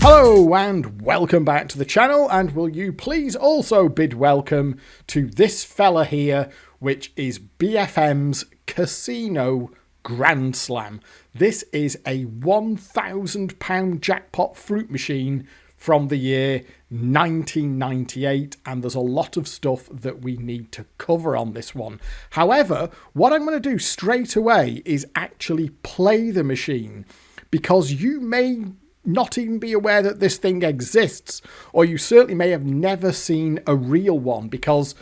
Hello and welcome back to the channel, and will you please also bid welcome to this fella here, which is BFM's Casino Grand Slam. This is a £1,000 jackpot fruit machine from the year 1998, and there's a lot of stuff that we need to cover on this one. However, what I'm going to do straight away is actually play the machine, because you may not even be aware that this thing exists, or you certainly may have never seen a real one, because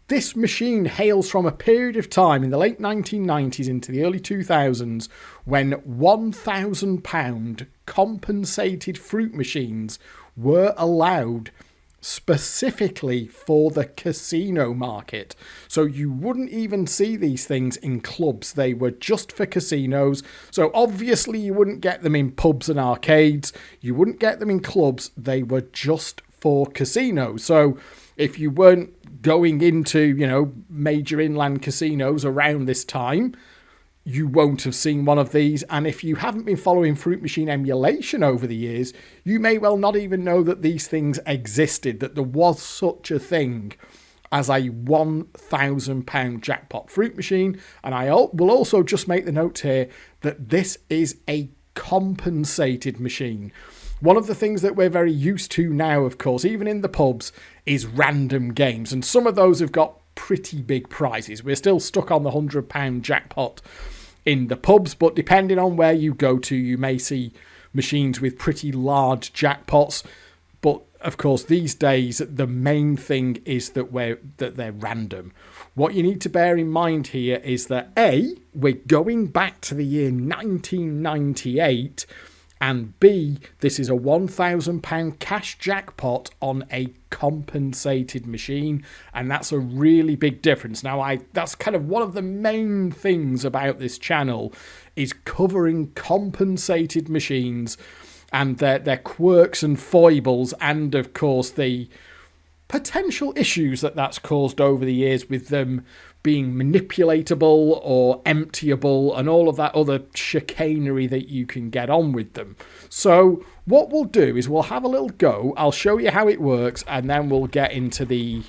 this machine hails from a period of time in the late 1990s into the early 2000s when £1,000 compensated fruit machines were allowed specifically for the casino market. So you wouldn't even see these things in clubs. They were just for casinos. So obviously you wouldn't get them in pubs and arcades. You wouldn't get them in clubs. They were just for casinos. So if you weren't going into, major inland casinos around this time, you won't have seen one of these. And if you haven't been following fruit machine emulation over the years, you may well not even know that these things existed, that there was such a thing as a £1,000 jackpot fruit machine. And I will also just make the note here that this is a compensated machine. One of the things that we're very used to now, of course, even in the pubs, is random games. And some of those have got pretty big prizes. We're still stuck on the £100 jackpot in the pubs, but depending on where you go to, you may see machines with pretty large jackpots. But of course, these days, the main thing is that they're random. What you need to bear in mind here is that A, we're going back to the year 1998, and B, this is a £1,000 cash jackpot on a compensated machine, and that's a really big difference. Now, that's kind of one of the main things about this channel, is covering compensated machines and their quirks and foibles, and of course the potential issues that's caused over the years with them being manipulatable or emptyable and all of that other chicanery that you can get on with them. So what we'll do is we'll have a little go. I'll show you how it works, and then we'll get into the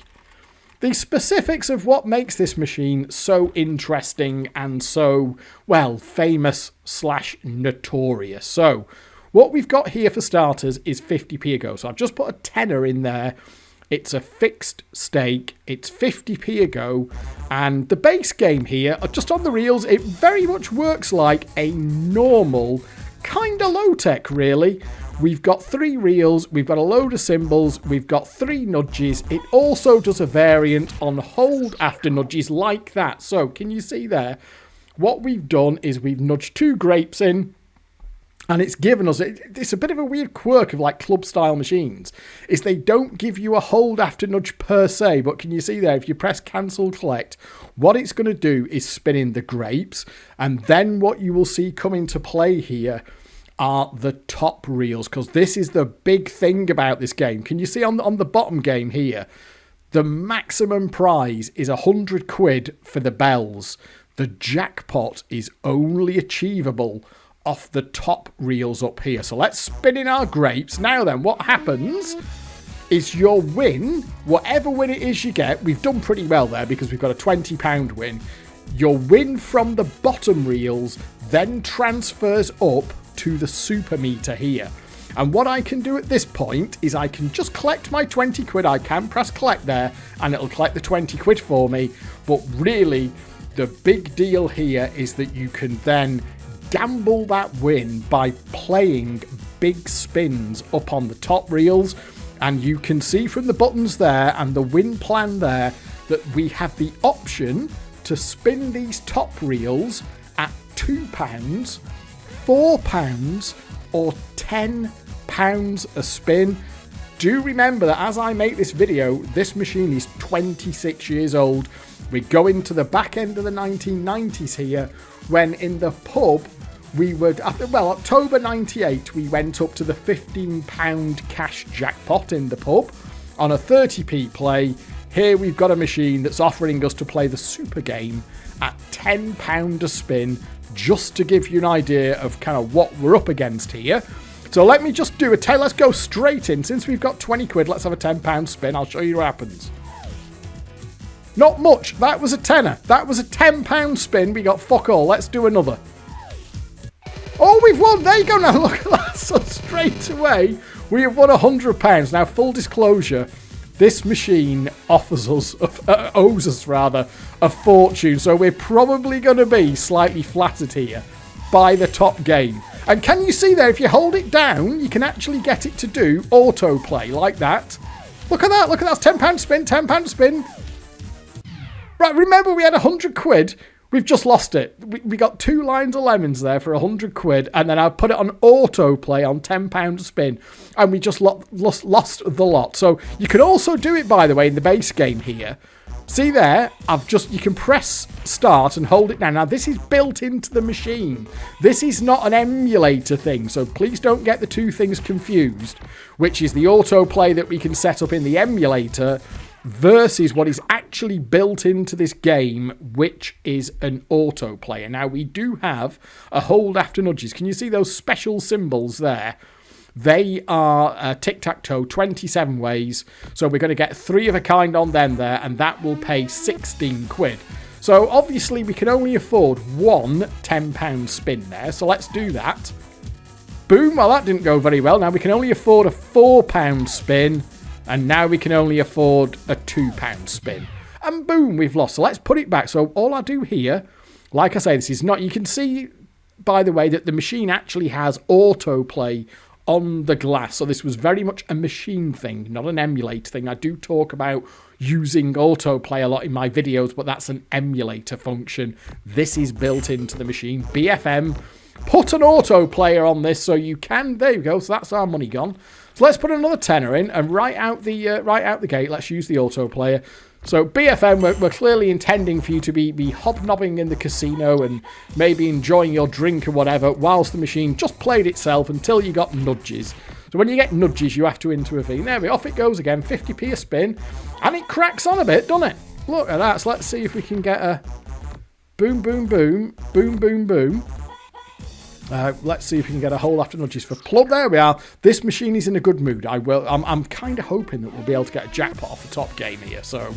specifics of what makes this machine so interesting and so, well, famous / notorious. So what we've got here for starters is 50p a go. So I've just put a tenner in there. It's a fixed stake, it's 50p a go, and the base game here, just on the reels, it very much works like a normal, kind of low-tech really. We've got 3 reels, we've got a load of symbols, we've got 3 nudges. It also does a variant on hold after nudges like that. So, can you see there? What we've done is we've nudged 2 grapes in, and it's given us, it's a bit of a weird quirk of like club style machines, is they don't give you a hold after nudge per se, but can you see there, if you press cancel collect, what it's going to do is spin in the grapes, and then what you will see come into play here are the top reels, because this is the big thing about this game. Can you see on the bottom game here, the maximum prize is 100 quid for the bells. The jackpot is only achievable off the top reels up here. So let's spin in our grapes. Now then, what happens is your win, whatever win it is you get, we've done pretty well there because we've got a £20 win. Your win from the bottom reels then transfers up to the super meter here. And what I can do at this point is I can just collect my 20 quid. I can press collect there and it'll collect the 20 quid for me. But really, the big deal here is that you can then gamble that win by playing big spins up on the top reels, and you can see from the buttons there and the win plan there that we have the option to spin these top reels at £2, £4 or £10 a spin. Do remember that as I make this video, this machine is 26 years old. We're going to the back end of the 1990s here, when in the pub we would, well, October 98, we went up to the £15 cash jackpot in the pub on a 30p play. Here we've got a machine that's offering us to play the super game at £10 a spin, just to give you an idea of kind of what we're up against here. So let me just do a tail. Let's go straight in. Since we've got 20 quid, let's have a £10 spin. I'll show you what happens. Not much. That was a tenner. That was a £10 spin. We got fuck all. Let's do another. Oh, we've won. There you go now. Look at that. So straight away, we have won £100. Now, full disclosure, this machine owes us a fortune. So we're probably going to be slightly flattered here by the top game. And can you see there, if you hold it down, you can actually get it to do autoplay like that. Look at that. Look at that. £10 spin. £10 spin. Right, remember we had 100 quid. We've just lost it. We got 2 lines of lemons there for 100 quid, and then I put it on autoplay on £10 spin, and we just lost the lot. So you can also do it, by the way, in the base game here. See there, you can press start and hold it down. Now, this is built into the machine. This is not an emulator thing, so please don't get the two things confused, which is the autoplay that we can set up in the emulator versus what is actually built into this game, which is an autoplayer. Now, we do have a hold after nudges. Can you see those special symbols there? They are tic-tac-toe, 27 ways. So we're going to get 3 of a kind on them there, and that will pay 16 quid. So obviously we can only afford one £10 spin there. So let's do that. Boom. Well, that didn't go very well. Now we can only afford a £4 spin. And now we can only afford a £2 spin. And boom, we've lost. So let's put it back. So all I do here, like I say, this is not... You can see, by the way, that the machine actually has autoplay on the glass. So this was very much a machine thing, not an emulate thing. I do talk about using autoplay a lot in my videos, but that's an emulator function. This is built into the machine. BFM put an autoplayer on this so you can... There you go. So that's our money gone. So let's put another tenner in, and right out the gate, let's use the autoplayer. So BFM, we're clearly intending for you to be hobnobbing in the casino and maybe enjoying your drink or whatever, whilst the machine just played itself until you got nudges. So when you get nudges, you have to intervene. There we go, off it goes again, 50p a spin, and it cracks on a bit, doesn't it? Look at that. So let's see if we can get a boom, boom, boom, boom, boom, boom. Let's see if we can get a hold after nudges for plug. There we are. This machine is in a good mood. I'm kind of hoping that we'll be able to get a jackpot off the top game here. So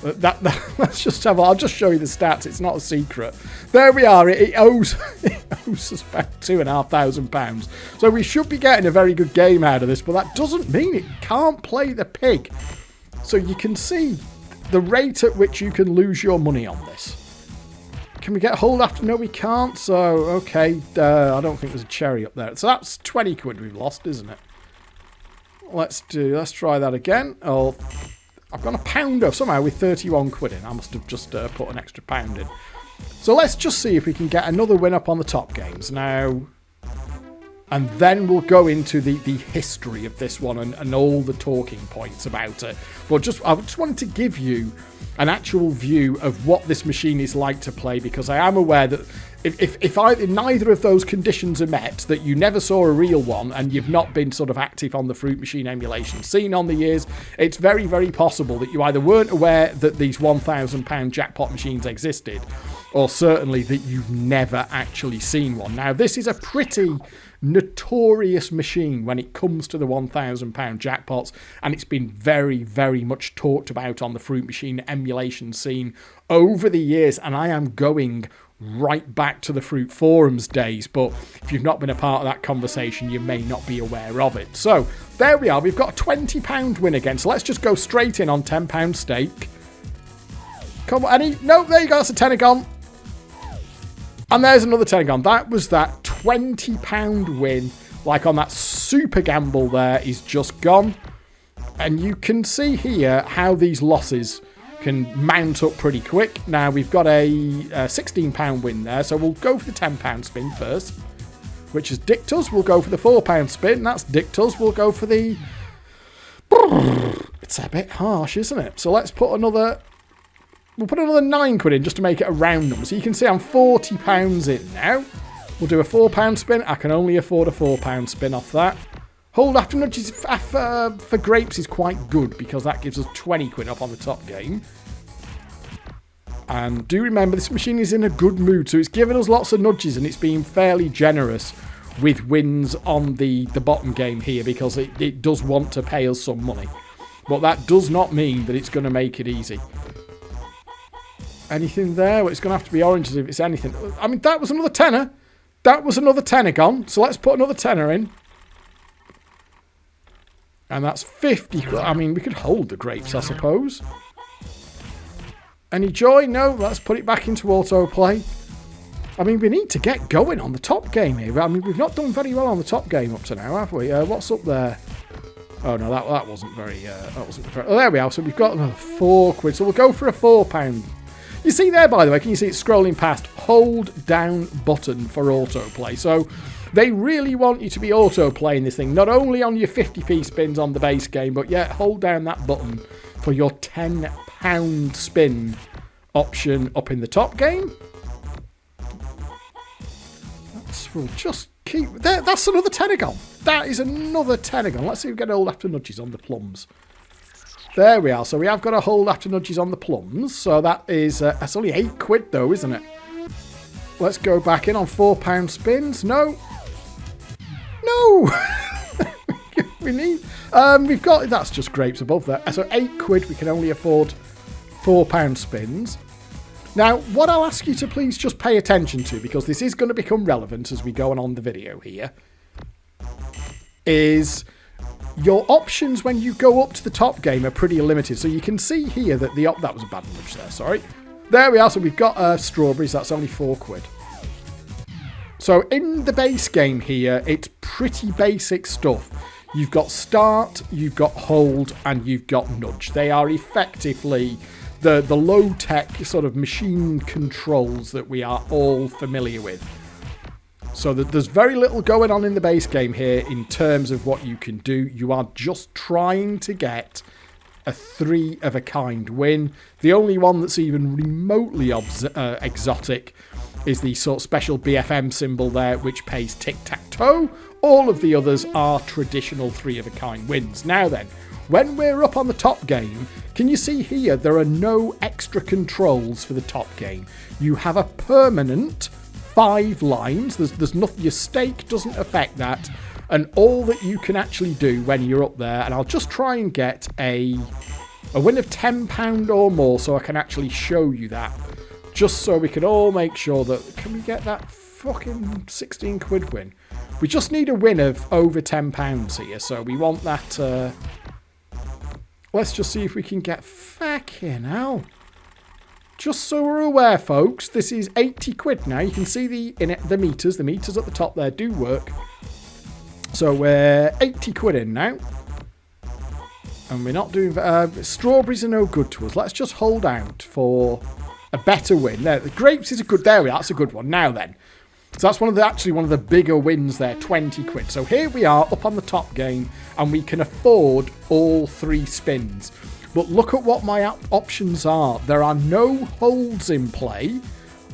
let's just have. I'll just show you the stats. It's not a secret. There we are. It owes us about £2,500. So we should be getting a very good game out of this. But that doesn't mean it can't play the pig. So you can see the rate at which you can lose your money on this. Can we get a hold after? No, we can't. So, okay. I don't think there's a cherry up there. So that's 20 quid we've lost, isn't it? Let's try that again. Oh, I've got a pounder somehow with 31 quid in. I must have just put an extra pound in. So let's just see if we can get another win up on the top games now. And then we'll go into the history of this one and all the talking points about it. But I just wanted to give you an actual view of what this machine is like to play, because I am aware that if neither of those conditions are met, that you never saw a real one and you've not been sort of active on the fruit machine emulation scene on the years, it's very, very possible that you either weren't aware that these £1,000 jackpot machines existed, or certainly that you've never actually seen one. Now, this is a pretty notorious machine when it comes to the £1,000 jackpots, and it's been very, very much talked about on the fruit machine emulation scene over the years, and I am going right back to the fruit forums days, but if you've not been a part of that conversation, you may not be aware of it. So there we are. We've got a £20 win again, so let's just go straight in on £10 stake. Come on, no, there you go. That's a tenner gone. And there's another tenner gone. That was that £20 win, like on that super gamble there, is just gone. And you can see here how these losses can mount up pretty quick. Now, we've got a £16 win there, so we'll go for the £10 spin first, which is Dictus. We'll go for the £4 spin. That's Dictus. We'll go for the... It's a bit harsh, isn't it? So let's put another... We'll put another 9 quid in just to make it a round number. So you can see I'm £40 in now. We'll do a £4 spin. I can only afford a £4 spin off that. Hold after nudges for grapes is quite good, because that gives us 20 quid up on the top game. And do remember, this machine is in a good mood, so it's given us lots of nudges and it's been fairly generous with wins on the bottom game here, because it does want to pay us some money. But that does not mean that it's going to make it easy. Anything there? Well, it's going to have to be oranges if it's anything. I mean, that was another tenner. That was another tenner gone. So let's put another tenner in. And that's 50. I mean, we could hold the grapes, I suppose. Any joy? No. Let's put it back into autoplay. I mean, we need to get going on the top game here. I mean, we've not done very well on the top game up to now, have we? What's up there? Oh, no, that wasn't very... Oh, there we are. So we've got another £4. So we'll go for a £4. You see there, by the way, can you see it scrolling past? Hold down button for autoplay. So they really want you to be autoplaying this thing, not only on your 50p spins on the base game, but yeah, hold down that button for your £10 spin option up in the top game. We'll just keep... That's another tenner gone. That is another tenner gone. Let's see if we get a hold after nudges on the plums. There we are. So we have got a hold after nudges on the plums. So that is... that's only £8 though, isn't it? Let's go back in on £4 spins. No. No! We need... we've got... That's just grapes above there. So £8 we can only afford £4 spins. Now, what I'll ask you to please just pay attention to, because this is going to become relevant as we go on the video here, is your options when you go up to the top game are pretty limited. So you can see here that the... that was a bad nudge there, sorry. There we are. So we've got strawberries. That's only £4. So in the base game here, it's pretty basic stuff. You've got start, you've got hold, and you've got nudge. They are effectively... the low-tech sort of machine controls that we are all familiar with. So that there's very little going on in the base game here in terms of what you can do. You are just trying to get a 3-of-a-kind win. The only one that's even remotely exotic is the sort of special BFM symbol there, which pays tic-tac-toe. All of the others are traditional 3-of-a-kind wins. Now then, when we're up on the top game, can you see here there are no extra controls for the top game? You have a permanent 5 lines. There's nothing. Your stake doesn't affect that, and all that you can actually do when you're up there. And I'll just try and get a win of £10 or more, so I can actually show you that, just so we can all make sure that... Can we get that fucking £16 win? We just need a win of over £10 here, so we want that. Let's just see if we can get... Fucking hell. Just so we're aware, folks, this is £80 now. You can see the meters. The meters at the top there do work. So we're £80 in now. And we're not doing... strawberries are no good to us. Let's just hold out for a better win. There, the grapes is a good... There we are. That's a good one. Now then. So that's actually one of the bigger wins there, £20. So here we are up on the top game, and we can afford all 3 spins. But look at what my options are. There are no holds in play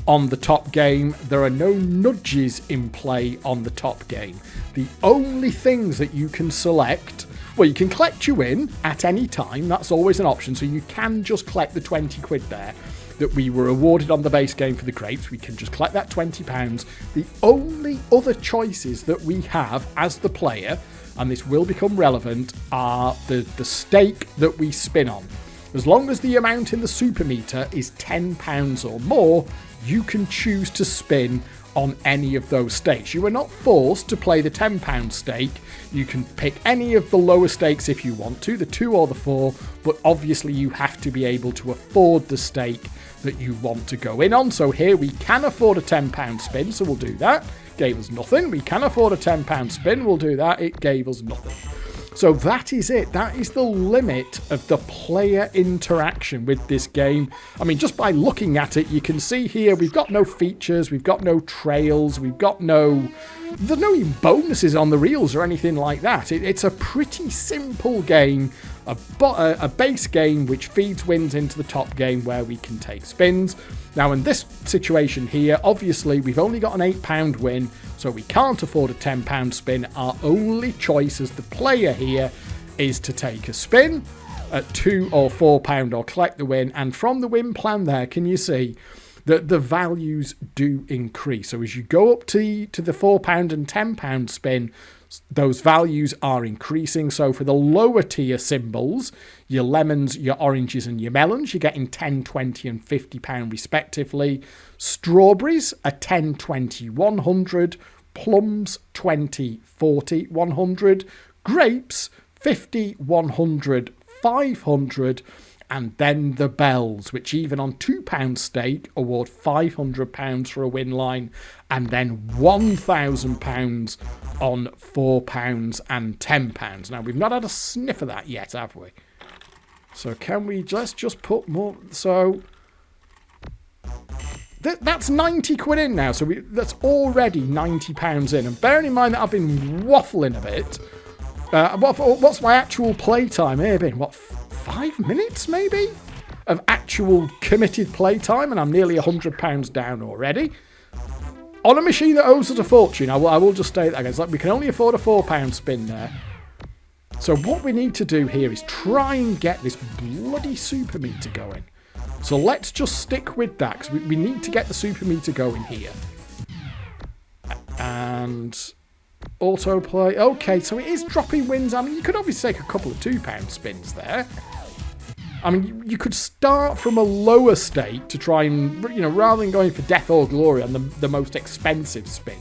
on the top game. There are no nudges in play on the top game. The only things that you can select... Well, you can collect your win at any time. That's always an option. So you can just collect the £20 there that we were awarded on the base game for the grapes. We can just collect that £20. The only other choices that we have as the player, and this will become relevant, are the stake that we spin on. As long as the amount in the super meter is £10 or more, you can choose to spin on any of those stakes. You are not forced to play the £10 stake. You can pick any of the lower stakes if you want to, the 2 or the 4, but obviously you have to be able to afford the stake that you want to go in on. So here we can afford a £10 spin, so we'll do that. Gave us nothing. We can afford a £10 spin, we'll do that. It gave us nothing. So that is it. That is the limit of the player interaction with this game. I mean, just by looking at it, you can see here we've got no features, we've got no trails, we've got no... There's no even bonuses on the reels or anything like that. It's a pretty simple game, a base game which feeds wins into the top game where we can take spins. Now in this situation here, obviously we've only got an £8 win, so we can't afford a £10 spin. Our only choice as the player here is to take a spin at £2 or £4 or collect the win. And from the win plan there, can you see the values do increase. So as you go up to the £4 and £10 spin, those values are increasing. So for the lower tier symbols, your lemons, your oranges and your melons, you're getting £10, £20 and £50 respectively. Strawberries are 10, 20, 100. Plums, 20, 40, 100. Grapes, 50, 100, 500. And then the bells, which even on £2 stake award £500 for a win line, and then £1,000 on £4 and £10. Now, we've not had a sniff of that yet, have we? So can we let's just put more? So that's 90 quid in now. So that's already £90 in. And bearing in mind that I've been waffling a bit, what's my actual playtime here been? What, 5 minutes maybe of actual committed playtime, and I'm nearly £100 down already on a machine that owes us a fortune. I will just state that again. It's like we can only afford a £4 spin there. So what we need to do here is try and get this bloody super meter going. So let's just stick with that, because we need to get the super meter going here. And autoplay. Okay, so it is dropping wins. I mean, you could obviously take a couple of £2 spins there. I mean, you could start from a lower stake to try and, rather than going for death or glory on the most expensive spin.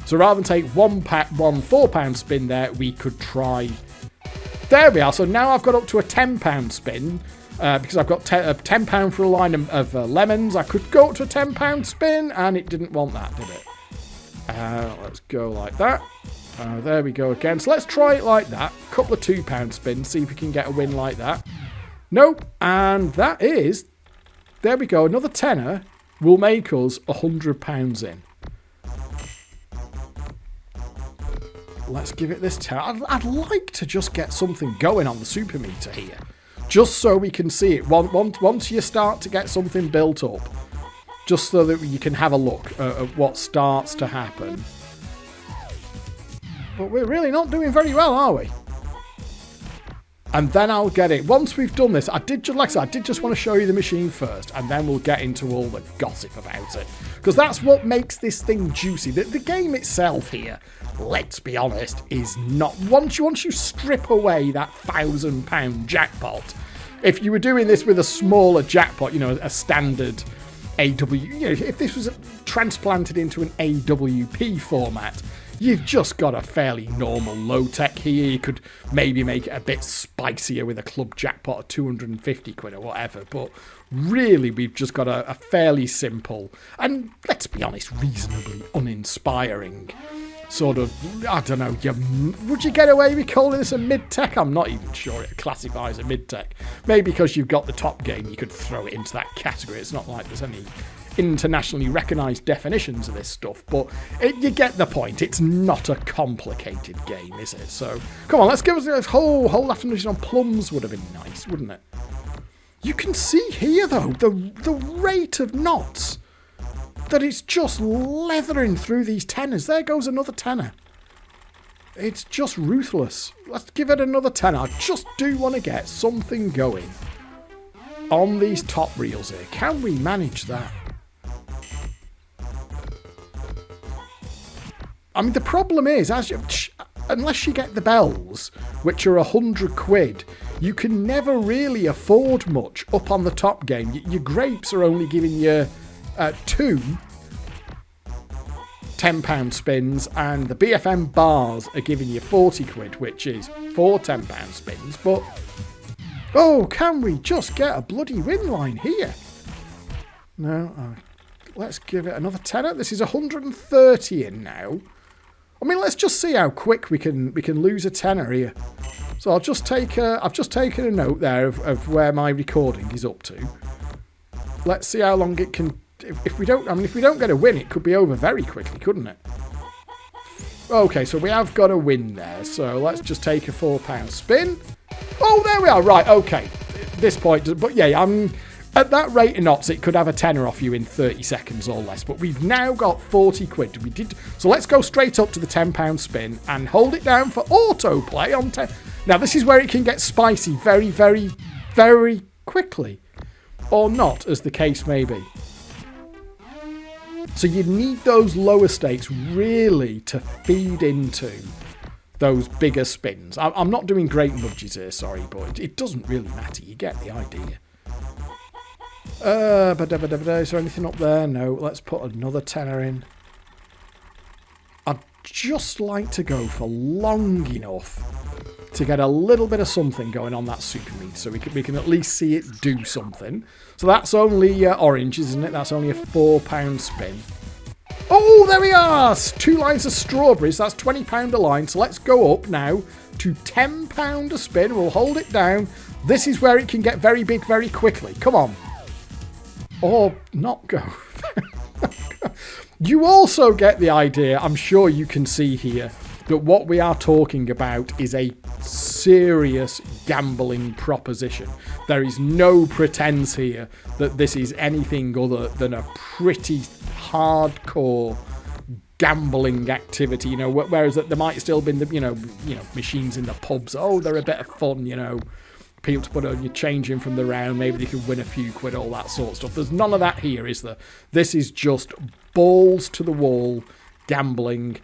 So rather than take one £4 spin there, we could try. There we are. So now I've got up to a £10 spin because I've got £10 for a line of lemons. I could go up to a £10 spin, and it didn't want that, did it? Let's go like that. There we go again. So let's try it like that. A couple of £2 spins, see if we can get a win like that. Nope. And that is, there we go. Another tenner will make us £100 in. Let's give it this tenner. I'd like to just get something going on the super meter here, just so we can see it. Once you start to get something built up, just so that you can have a look at what starts to happen. But we're really not doing very well, are we? And then I'll get it. Once we've done this, I did just want to show you the machine first, and then we'll get into all the gossip about it. Because that's what makes this thing juicy. The game itself here, let's be honest, is not... Once you strip away that £1,000 jackpot, if you were doing this with a smaller jackpot, a standard AW... if this was transplanted into an AWP format, you've just got a fairly normal low-tech here. You could maybe make it a bit spicier with a club jackpot of 250 quid or whatever. But really, we've just got a fairly simple and, let's be honest, reasonably uninspiring sort of, I don't know, would you get away with calling this a mid-tech? I'm not even sure it classifies a mid-tech. Maybe because you've got the top game, you could throw it into that category. It's not like there's any internationally recognised definitions of this stuff, but you get the point. It's not a complicated game, is it? So come on, let's give us this whole afternoon on plums. Would have been nice, wouldn't it? You can see here though the rate of knots that it's just leathering through these tenners. There goes another tenner. It's just ruthless. Let's give it another tenner. I just do want to get something going on these top reels here. Can we manage that? I mean, the problem is, unless you get the bells, which are 100 quid, you can never really afford much up on the top game. Your grapes are only giving you two £10 spins, and the BFM bars are giving you 40 quid, which is 4 £10 spins. But, oh, can we just get a bloody win line here? No, let's give it another tenner. This is 130 in now. I mean, let's just see how quick we can lose a tenner here. So I've just taken a note there of where my recording is up to. Let's see how long it can. If we don't get a win, it could be over very quickly, couldn't it? Okay, so we have got a win there. So let's just take a £4 spin. Oh, there we are. Right, okay. At this point, but yeah, at that rate of knots, it could have a tenner off you in 30 seconds or less. But we've now got 40 quid. So let's go straight up to the £10 spin and hold it down for autoplay on 10. Now, this is where it can get spicy very, very, very quickly. Or not, as the case may be. So you need those lower stakes really to feed into those bigger spins. I'm not doing great nudges here, sorry, but it doesn't really matter. You get the idea. Is there anything up there? No. Let's put another tenner in. I'd just like to go for long enough to get a little bit of something going on that super meat, so we can at least see it do something. So that's only orange, isn't it? That's only a £4 spin. Oh, there we are! 2 lines of strawberries. That's £20 a line. So let's go up now to £10 a spin. We'll hold it down. This is where it can get very big very quickly. Come on. Or not go. You also get the idea, I'm sure you can see here, that what we are talking about is a serious gambling proposition. There is no pretense here that this is anything other than a pretty hardcore gambling activity, whereas there might still been the machines in the pubs. Oh, they're a bit of fun, people to put your change in from the round, maybe they could win a few quid, all that sort of stuff. There's none of that here, is there? This is just balls to the wall gambling,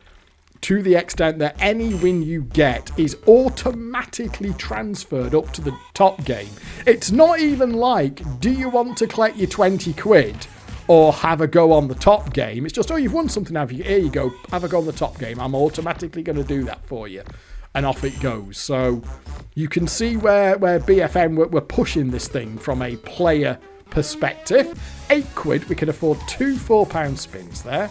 to the extent that any win you get is automatically transferred up to the top game. It's not even like, do you want to collect your 20 quid or have a go on the top game? It's just, oh, you've won something, have you? Here you go, have a go on the top game. I'm automatically going to do that for you. And off it goes. So you can see where BFM were pushing this thing from a player perspective. 8 quid, we can afford 2 £4 spins there.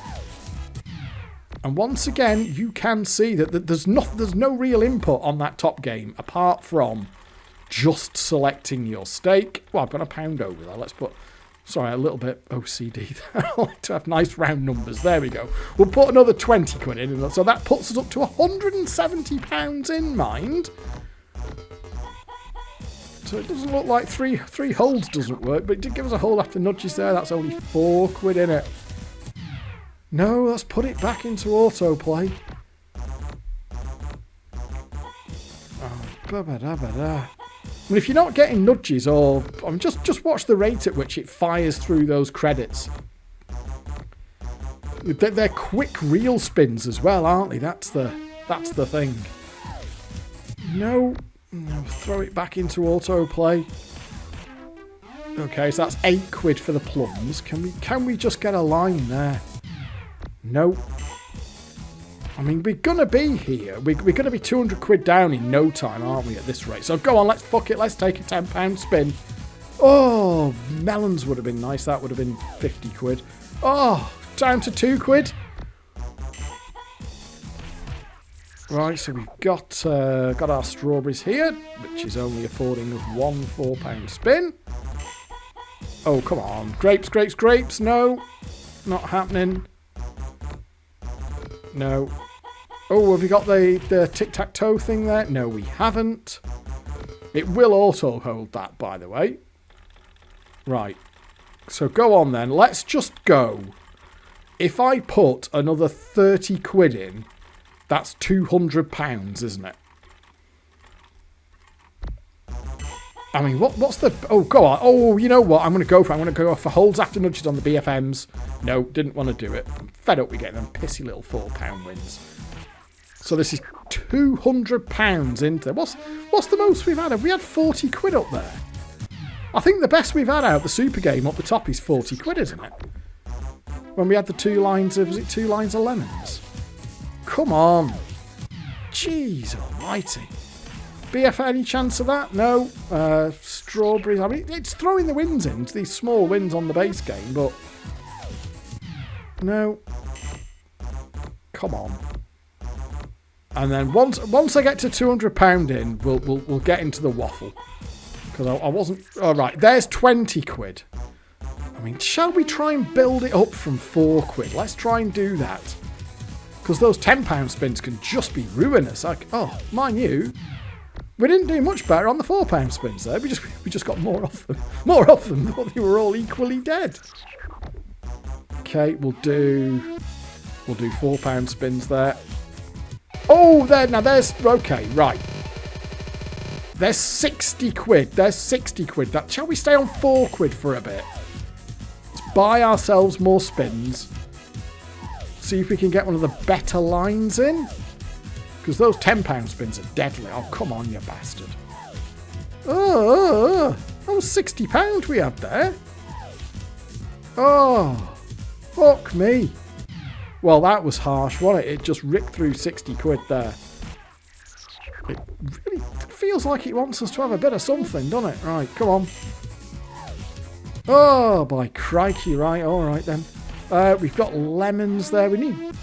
And once again, you can see that there's no real input on that top game apart from just selecting your stake. Well, I've got a pound over there. Let's put, sorry, a little bit OCD there. I like to have nice round numbers. There we go. We'll put another 20 quid in. So that puts us up to £170 in mind. So it doesn't look like three holds doesn't work, but it did give us a hold after nudges there. That's only 4 quid in it. No, let's put it back into autoplay. I mean, if you're not getting nudges, or just watch the rate at which it fires through those credits. They're quick reel spins as well, aren't they? That's the thing. No, throw it back into autoplay. Okay, so that's 8 quid for the plums. Can we just get a line there? No. I mean, we're going to be here. We're going to be 200 quid down in no time, aren't we, at this rate? So go on, let's fuck it. Let's take a £10 spin. Oh, melons would have been nice. That would have been 50 quid. Oh, down to 2 quid. Right, so we've got our strawberries here, which is only affording us 1 £4 spin. Oh, come on. Grapes. No, not happening. No. Oh, have we got the tic-tac-toe thing there? No, we haven't. It will auto-hold that, by the way. Right. So go on then. Let's just go. If I put another 30 quid in, that's £200, isn't it? I mean, what's the... Oh, go on. Oh, you know what? I'm going to go for holds after nudges on the BFMs. No, didn't want to do it. I'm fed up with getting them pissy little £4 wins. So this is £200 into... What's the most we've had? Have we had 40 quid up there? I think the best we've had out the super game up the top is 40 quid, isn't it? When we had the 2 lines of... Was it 2 lines of lemons? Come on. Jeez almighty. BF, any chance of that? No. Strawberries. I mean, it's throwing the wins in, these small wins on the base game, but... No. Come on. And then once I get to £200 in, we'll get into the waffle. Because I wasn't... All right, there's 20 quid. I mean, shall we try and build it up from 4 quid? Let's try and do that. Because those £10 spins can just be ruinous. Like, oh, mind you... We didn't do much better on the £4 spins there. We just got more off them. More off them. Thought they were all equally dead. Okay, we'll do £4 spins there. Oh, there now. There's okay, right. There's 60 quid. There's 60 quid. That shall we stay on 4 quid for a bit? Let's buy ourselves more spins. See if we can get one of the better lines in. Because those £10 spins are deadly. Oh, come on, you bastard. Oh, that was £60 we had there. Oh, fuck me. Well, that was harsh, wasn't it? It just ripped through 60 quid there. It really feels like it wants us to have a bit of something, doesn't it? Right, come on. Oh, by crikey, right, all right then. We've got lemons there. We need...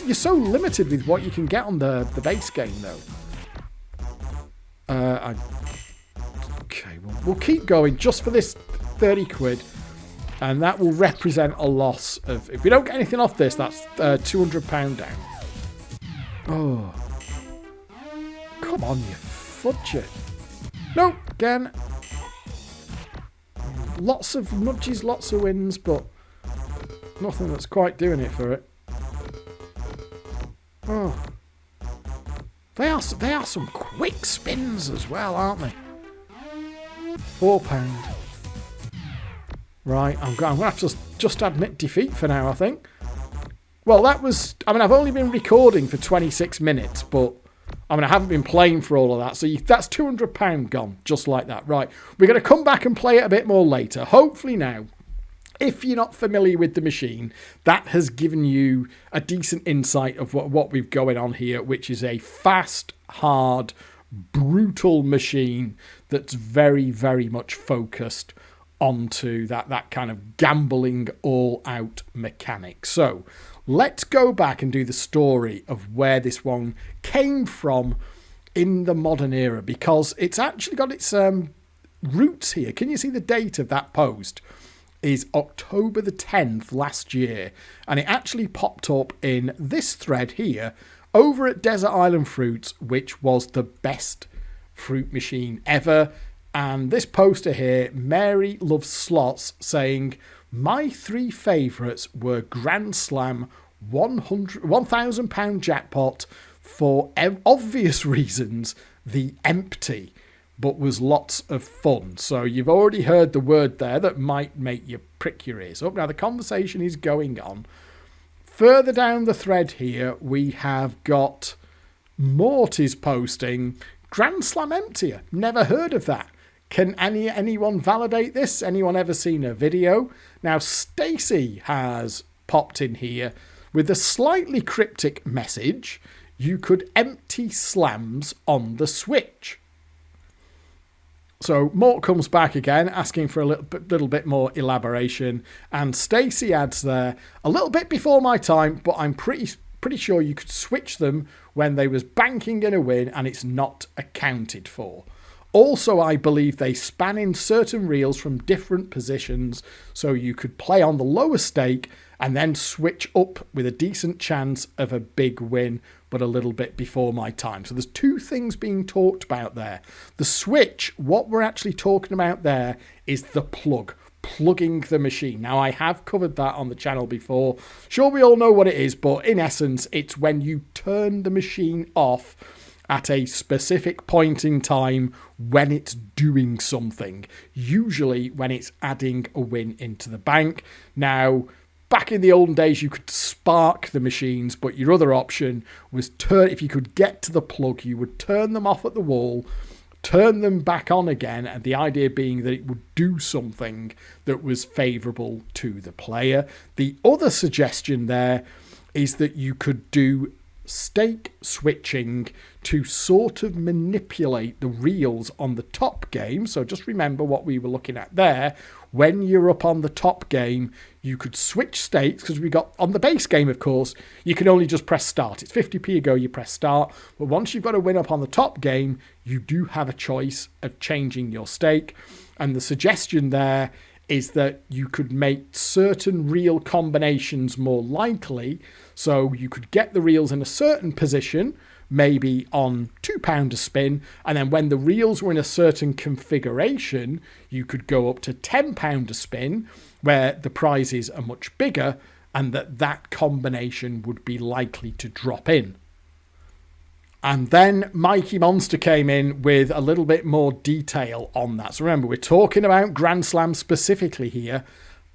You're so limited with what you can get on the base game, though. Okay, we'll keep going just for this 30 quid. And that will represent a loss of... If we don't get anything off this, that's £200 down. Oh. Come on, you fudger. No, again. Lots of nudges, lots of wins, but nothing that's quite doing it for it. Oh. They are some quick spins as well, aren't they? £4. Right, I'm going to have to just admit defeat for now, I think. Well, that was... I mean, I've only been recording for 26 minutes, but... I mean, I haven't been playing for all of that, so that's £200 gone, just like that. Right, we're going to come back and play it a bit more later. Hopefully now, if you're not familiar with the machine, that has given you a decent insight of what we've going on here, which is a fast, hard, brutal machine that's very, very much focused onto that kind of gambling all-out mechanic. So let's go back and do the story of where this one came from in the modern era, because it's actually got its roots here. Can you see the date of that post? Is October the 10th last year, and it actually popped up in this thread here over at Desert Island Fruits, which was the best fruit machine ever. And this poster here, Mary Loves Slots, saying, my three favourites were Grand Slam, £1,000 jackpot, for obvious reasons, the empty, but was lots of fun. So you've already heard the word there that might make you prick your ears up. Now the conversation is going on. Further down the thread here, we have got Mort is posting, Grand Slam emptier. Never heard of that. Can anyone validate this? Anyone ever seen a video? Now, Stacey has popped in here with a slightly cryptic message. You could empty slams on the Switch. So Mort comes back again, asking for a little bit more elaboration. And Stacey adds there, a little bit before my time, but I'm pretty sure you could switch them when they was banking in a win and it's not accounted for. Also, I believe they span in certain reels from different positions, so you could play on the lower stake and then switch up with a decent chance of a big win, but a little bit before my time. So there's two things being talked about there. The Switch, what we're actually talking about there is the plugging the machine. Now, I have covered that on the channel before. Sure, we all know what it is, but in essence, it's when you turn the machine off at a specific point in time when it's doing something, usually when it's adding a win into the bank. Now, back in the olden days, you could spark the machines, but your other option was if you could get to the plug, you would turn them off at the wall, turn them back on again, and the idea being that it would do something that was favourable to the player. The other suggestion there is that you could do stake switching to sort of manipulate the reels on the top game. So just remember what we were looking at there. When you're up on the top game, you could switch stakes, because we got on the base game, of course, you can only just press start. It's 50p a go, you press start. But once you've got a win up on the top game, you do have a choice of changing your stake. And the suggestion there is that you could make certain reel combinations more likely. So you could get the reels in a certain position, maybe on £2 a spin, and then when the reels were in a certain configuration, you could go up to £10 a spin, where the prizes are much bigger, and that combination would be likely to drop in. And then Mikey Monster came in with a little bit more detail on that. So remember, we're talking about Grand Slam specifically here.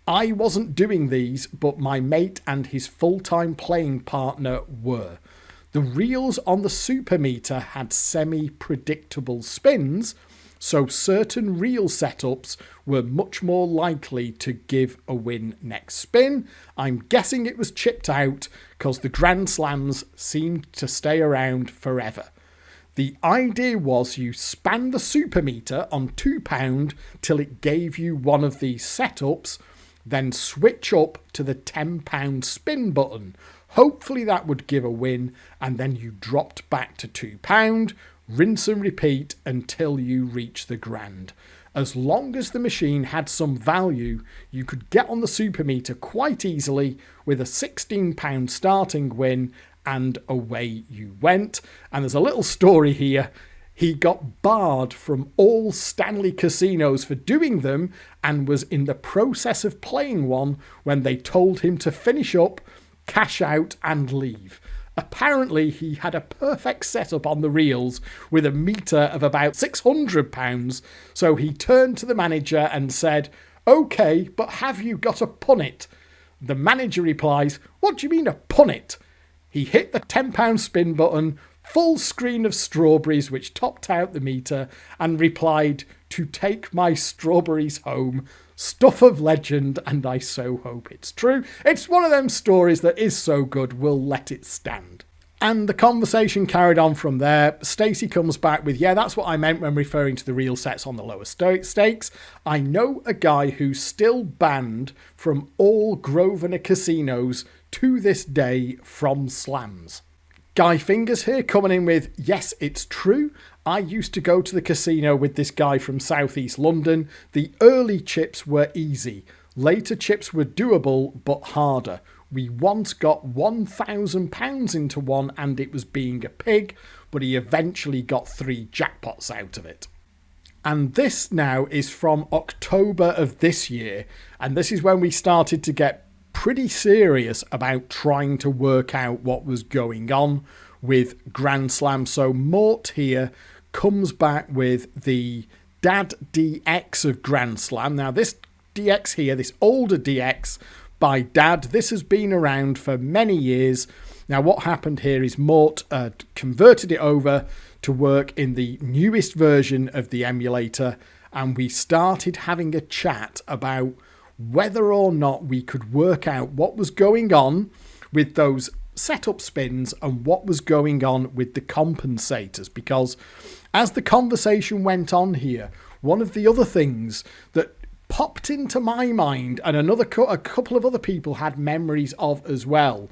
I wasn't doing these, but my mate and his full-time playing partner were. The reels on the super meter had semi-predictable spins, so certain reel setups were much more likely to give a win next spin. I'm guessing it was chipped out because the Grand Slams seemed to stay around forever. The idea was you span the super meter on £2 till it gave you one of these setups, then switch up to the £10 spin button. Hopefully that would give a win, and then you dropped back to £2, rinse and repeat until you reach the grand. As long as the machine had some value, you could get on the super meter quite easily with a £16 starting win, and away you went. And there's a little story here. He got barred from all Stanley casinos for doing them and was in the process of playing one when they told him to finish up, cash out and leave. Apparently he had a perfect setup on the reels with a meter of about £600, so he turned to the manager and said, "Okay, but have you got a punnet?" The manager replies, "What do you mean a punnet?" He hit the £10 spin button, full screen of strawberries which topped out the meter, and replied, "To take my strawberries home. Stuff of legend, and I so hope it's true." It's one of them stories that is so good, we'll let it stand. And the conversation carried on from there. Stacey comes back with, "Yeah, that's what I meant when referring to the real sets on the lower stakes. I know a guy who's still banned from all Grosvenor casinos to this day from slams." Guy Fingers here coming in with, "Yes, it's true. I used to go to the casino with this guy from southeast London. The early chips were easy. Later chips were doable, but harder. We once got £1,000 into one and it was being a pig, but he eventually got 3 jackpots out of it." And this now is from October of this year. And this is when we started to get pretty serious about trying to work out what was going on with Grand Slam. So Mort here comes back with the Dad DX of Grand Slam. Now this DX here, this older DX by Dad, this has been around for many years. Now what happened here is Mort converted it over to work in the newest version of the emulator, and we started having a chat about whether or not we could work out what was going on with those setup spins and what was going on with the compensators. Because as the conversation went on here, one of the other things that popped into my mind, and a couple of other people had memories of as well,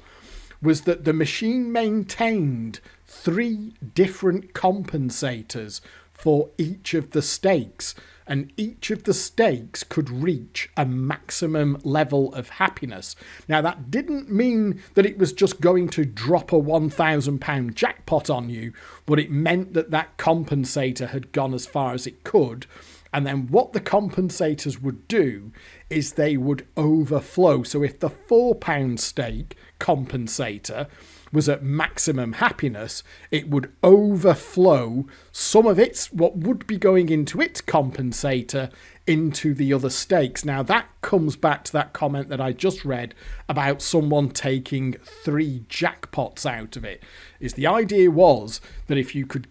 was that the machine maintained 3 different compensators for each of the stakes, and each of the stakes could reach a maximum level of happiness. Now that didn't mean that it was just going to drop a £1,000 jackpot on you, but it meant that that compensator had gone as far as it could. And then what the compensators would do is they would overflow. So if the £4 stake compensator was at maximum happiness, it would overflow some of its, what would be going into its compensator, into the other stakes. Now that comes back to that comment that I just read about someone taking 3 jackpots out of it. Is the idea was that if you could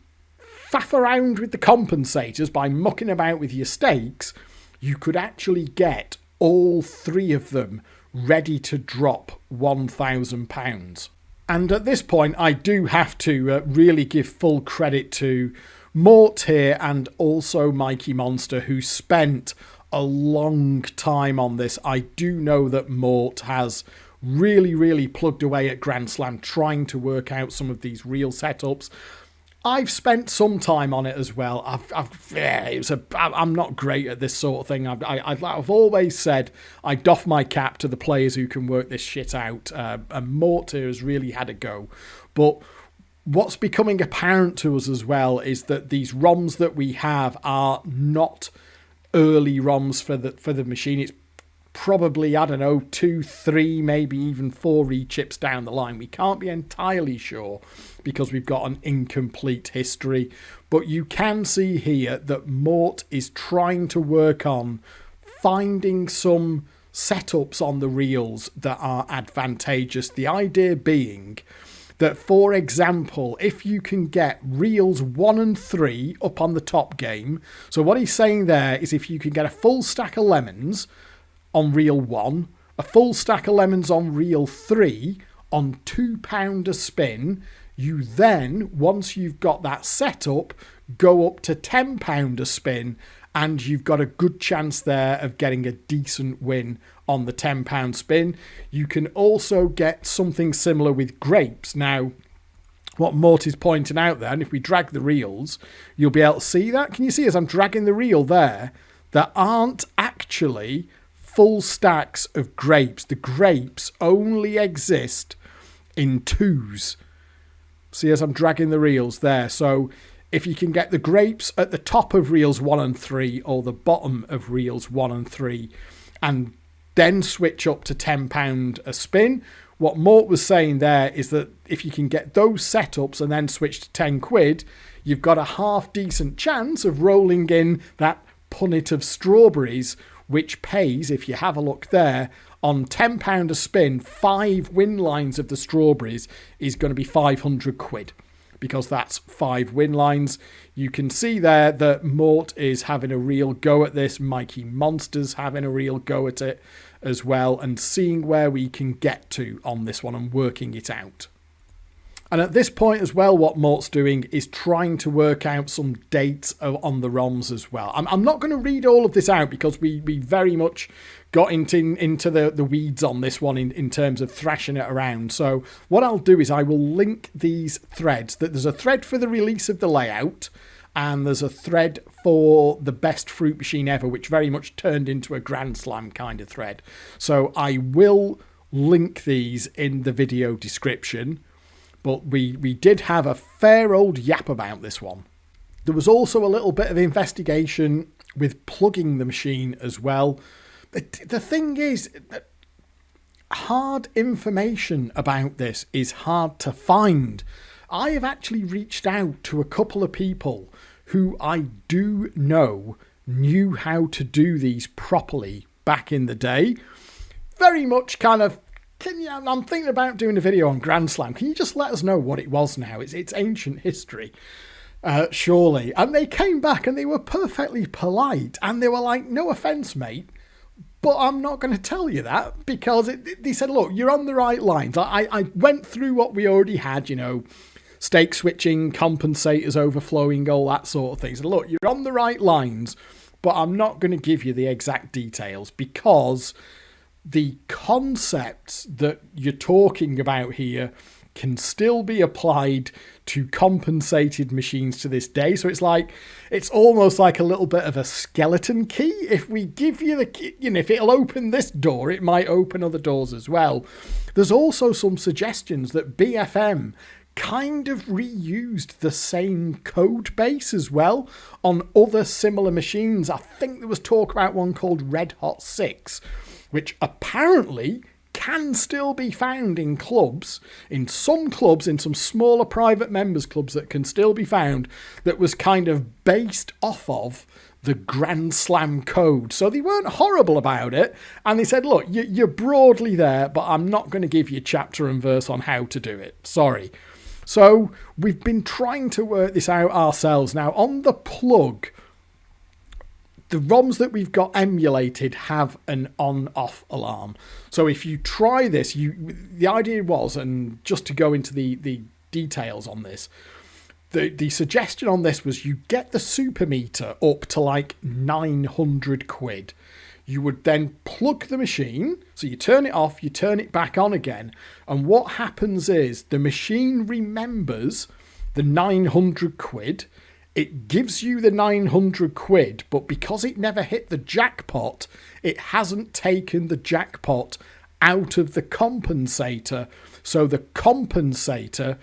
faff around with the compensators by mucking about with your stakes, you could actually get all 3 of them ready to drop £1,000. And at this point, I do have to really give full credit to Mort here and also Mikey Monster, who spent a long time on this. I do know that Mort has really plugged away at Grand Slam trying to work out some of these real setups. I've spent some time on it as well. I'm not great at this sort of thing. I've always said I doff my cap to the players who can work this shit out. And Mort here has really had a go. But what's becoming apparent to us as well is that these ROMs that we have are not early ROMs for the machine. It's probably, 2, 3, maybe even 4 rechips down the line. We can't be entirely sure because we've got an incomplete history. But you can see here that Mort is trying to work on finding some setups on the reels that are advantageous. The idea being that, for example, if you can get reels 1 and 3 up on the top game, so what he's saying there is if you can get a full stack of lemons on reel 1, a full stack of lemons on reel 3 on £2 a spin, you then, once you've got that set up, go up to £10 a spin, and you've got a good chance there of getting a decent win on the £10 spin. You can also get something similar with grapes. Now, what Mort is pointing out there, and if we drag the reels, you'll be able to see that. Can you see as I'm dragging the reel there, there aren't actually full stacks of grapes. The grapes only exist in 2s. See as I'm dragging the reels there. So if you can get the grapes at the top of reels 1 and 3 or the bottom of reels 1 and 3 and then switch up to £10 a spin, what Mort was saying there is that if you can get those setups and then switch to 10 quid, you've got a half decent chance of rolling in that punnet of strawberries, which pays, if you have a look there, on £10 a spin, 5 win lines of the strawberries is going to be 500 quid. Because that's 5 win lines. You can see there that Mort is having a real go at this. Mikey Monster's having a real go at it as well, and seeing where we can get to on this one and working it out. And at this point as well, what Mort's doing is trying to work out some dates on the ROMs as well. I'm not going to read all of this out because we very much got into the weeds on this one in terms of thrashing it around. So what I'll do is I will link these threads. There's a thread for the release of the layout, and there's a thread for the best fruit machine ever, which very much turned into a Grand Slam kind of thread. So I will link these in the video description. But we did have a fair old yap about this one. There was also a little bit of investigation with plugging the machine as well. The thing is, hard information about this is hard to find. I have actually reached out to a couple of people who I do know knew how to do these properly back in the day. Very much kind of, I'm thinking about doing a video on Grand Slam. Can you just let us know what it was now? It's ancient history, surely. And they came back and they were perfectly polite. And they were like, no offence, mate, but I'm not going to tell you that, because they said, look, you're on the right lines. I went through what we already had, stake switching, compensators overflowing, all that sort of thing. So look, you're on the right lines, but I'm not going to give you the exact details, because the concepts that you're talking about here can still be applied to compensated machines to this day. So it's almost like a little bit of a skeleton key. If we give you the key, if it'll open this door, it might open other doors as well. There's also some suggestions that BFM kind of reused the same code base as well on other similar machines. I think there was talk about one called Red Hot 6, which apparently can still be found in clubs, in some smaller private members clubs that can still be found, that was kind of based off of the Grand Slam code. So they weren't horrible about it, and they said, look, you're broadly there, but I'm not going to give you chapter and verse on how to do it. Sorry. So we've been trying to work this out ourselves. Now, on the plug, the ROMs that we've got emulated have an on-off alarm. So if you try this, the idea was, and just to go into the details on this, the suggestion on this was you get the super meter up to like 900 quid. You would then plug the machine, so you turn it off, you turn it back on again, and what happens is the machine remembers the 900 quid. It gives you the 900 quid, but because it never hit the jackpot, it hasn't taken the jackpot out of the compensator. So the compensator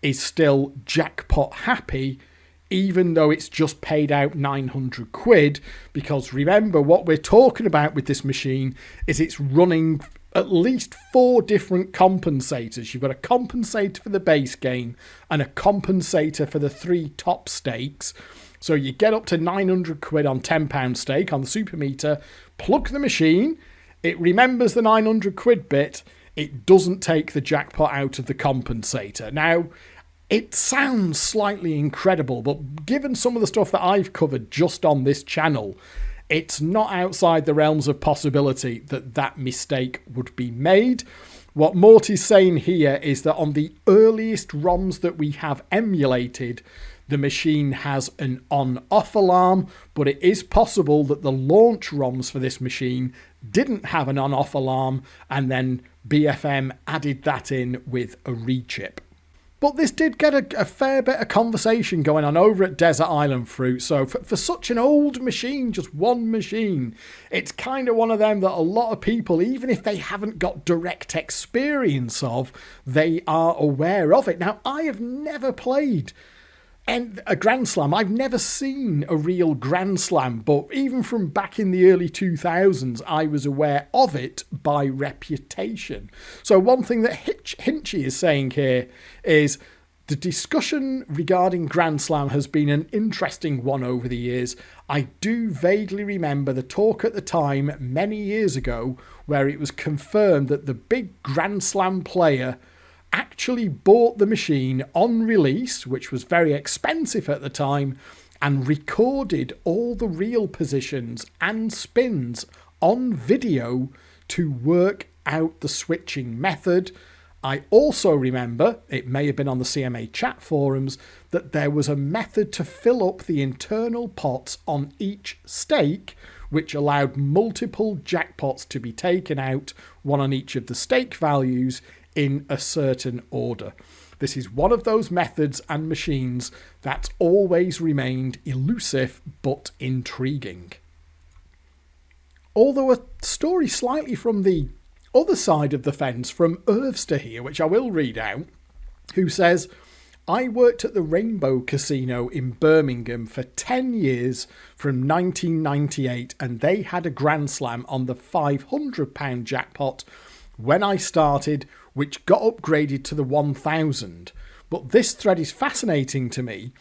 is still jackpot happy, even though it's just paid out 900 quid. Because remember, what we're talking about with this machine is it's running at least 4 different compensators. You've got a compensator for the base game and a compensator for the 3 top stakes. So you get up to 900 quid on £10 stake on the super meter, plug the machine, It remembers the 900 quid bit. It doesn't take the jackpot out of the compensator. Now, it sounds slightly incredible, but given some of the stuff that I've covered just on this channel, it's not outside the realms of possibility that that mistake would be made. What Mort is saying here is that on the earliest ROMs that we have emulated, the machine has an on-off alarm, but it is possible that the launch ROMs for this machine didn't have an on-off alarm, and then BFM added that in with a rechip. But this did get a fair bit of conversation going on over at Desert Island Fruit. So for such an old machine, just one machine, it's kind of one of them that a lot of people, even if they haven't got direct experience of, they are aware of it. Now, I have never played a Grand Slam. I've never seen a real Grand Slam, but even from back in the early 2000s, I was aware of it by reputation. So one thing that Hinchy is saying here is the discussion regarding Grand Slam has been an interesting one over the years. I do vaguely remember the talk at the time, many years ago, where it was confirmed that the big Grand Slam player actually bought the machine on release, which was very expensive at the time, and recorded all the real positions and spins on video to work out the switching method. I also remember, it may have been on the CMA chat forums, that there was a method to fill up the internal pots on each stake, which allowed multiple jackpots to be taken out, one on each of the stake values, in a certain order. This is one of those methods and machines that's always remained elusive but intriguing. Although a story slightly from the other side of the fence from Irvster here, which I will read out, who says, I worked at the Rainbow Casino in Birmingham for 10 years from 1998, and they had a Grand Slam on the £500 jackpot when I started, which got upgraded to the 1000. But this thread is fascinating to me,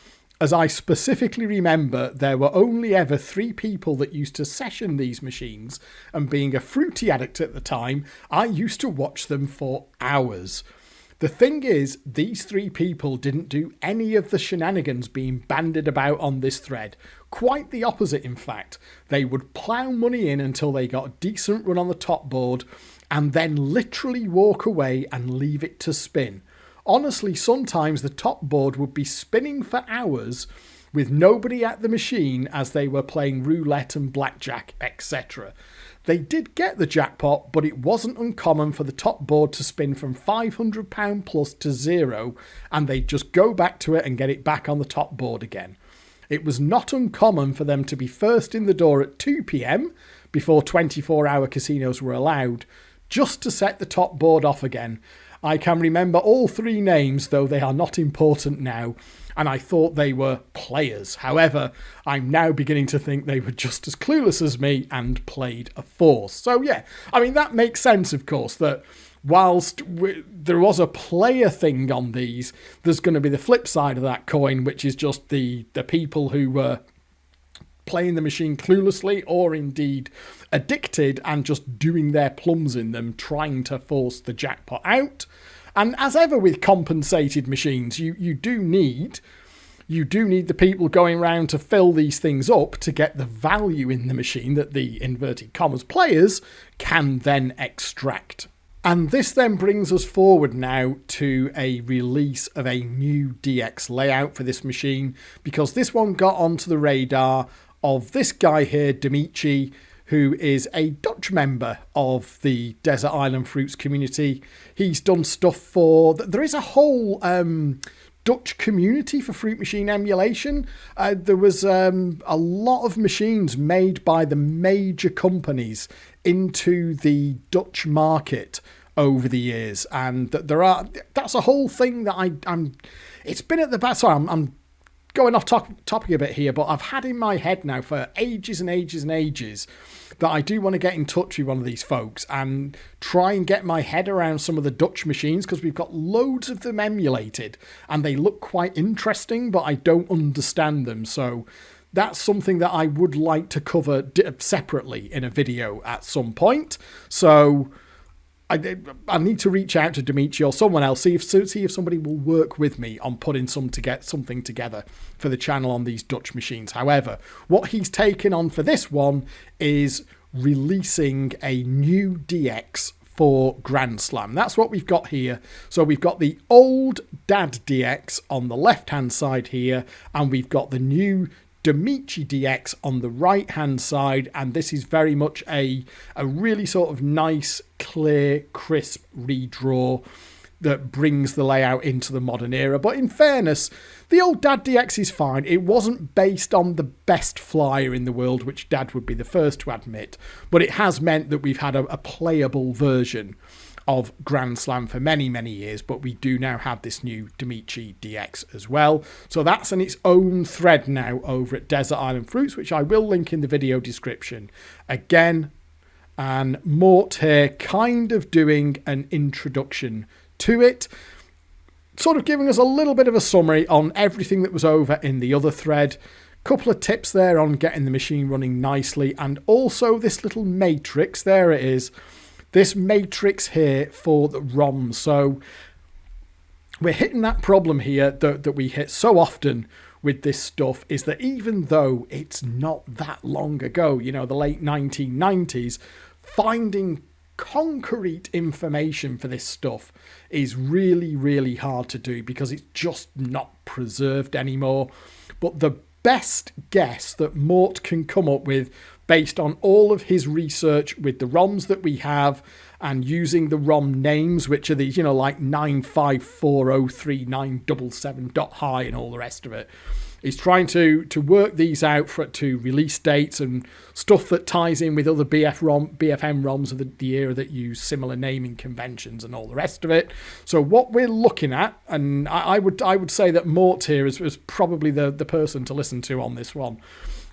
as I specifically remember there were only ever 3 people that used to session these machines, and being a fruity addict at the time, I used to watch them for hours. The thing is, these 3 people didn't do any of the shenanigans being bandied about on this thread. Quite the opposite, in fact. They would plough money in until they got a decent run on the top board, and then literally walk away and leave it to spin. Honestly, sometimes the top board would be spinning for hours with nobody at the machine as they were playing roulette and blackjack, etc. They did get the jackpot, but it wasn't uncommon for the top board to spin from £500 plus to 0, and they'd just go back to it and get it back on the top board again. It was not uncommon for them to be first in the door at 2 p.m, before 24-hour casinos were allowed, just to set the top board off again. I can remember all 3 names, though they are not important now, and I thought they were players. However, I'm now beginning to think they were just as clueless as me and played a force. So yeah, I mean, that makes sense, of course, that whilst there was a player thing on these, there's going to be the flip side of that coin, which is just the people who were playing the machine cluelessly or indeed addicted and just doing their plums in them, trying to force the jackpot out. And as ever with compensated machines, you do need the people going around to fill these things up to get the value in the machine that the inverted commas players can then extract. And this then brings us forward now to a release of a new DX layout for this machine, because this one got onto the radar of this guy here, Dimitri, who is a Dutch member of the Desert Island Fruits community. He's done stuff for... There is a whole Dutch community for fruit machine emulation. There was a lot of machines made by the major companies into the Dutch market over the years, and that's a whole thing that I'm it's been at the back. Sorry, I'm going off topic a bit here, but I've had in my head now for ages and ages and ages that I do want to get in touch with one of these folks and try and get my head around some of the Dutch machines, because we've got loads of them emulated and they look quite interesting, but I don't understand them. So that's something that I would like to cover separately in a video at some point. So I need to reach out to Dimitri or someone else, see if somebody will work with me on putting something together for the channel on these Dutch machines. However, what he's taken on for this one is releasing a new DX for Grand Slam. That's what we've got here. So we've got the old Dad DX on the left-hand side here, and we've got the new Dimitri DX on the right hand side, and this is very much a really sort of nice, clear, crisp redraw that brings the layout into the modern era. But in fairness, the old Dad DX is fine. It wasn't based on the best flyer in the world, which Dad would be the first to admit, but it has meant that we've had a playable version of Grand Slam for many, many years, but we do now have this new Dimitri DX as well. So that's in its own thread now over at Desert Island Fruits, which I will link in the video description again. And Mort here kind of doing an introduction to it, sort of giving us a little bit of a summary on everything that was over in the other thread. Couple of tips there on getting the machine running nicely, and also this little matrix, there it is, this matrix here for the ROMs. So we're hitting that problem here that we hit so often with this stuff, is that even though it's not that long ago, you know, the late 1990s, finding concrete information for this stuff is really, really hard to do because it's just not preserved anymore. But the best guess that Mort can come up with, based on all of his research with the ROMs that we have and using the ROM names, which are these, you know, like 954039777.high and all the rest of it, is trying to work these out to release dates and stuff that ties in with other BFM ROMs of the era that use similar naming conventions and all the rest of it. So what we're looking at, and I would say that Mort here is probably the person to listen to on this one,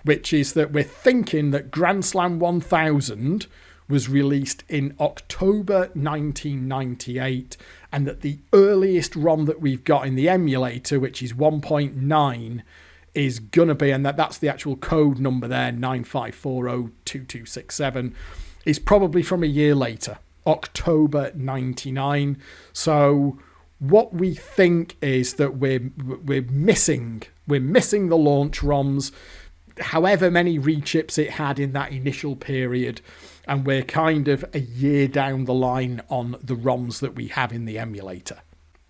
which is that we're thinking that Grand Slam 1000 was released in October 1998, and that the earliest ROM that we've got in the emulator, which is 1.9, is gonna be, and that's the actual code number there, 95402267, is probably from a year later, October 99. So what we think is that we're missing the launch ROMs, however many rechips it had in that initial period, and we're kind of a year down the line on the ROMs that we have in the emulator.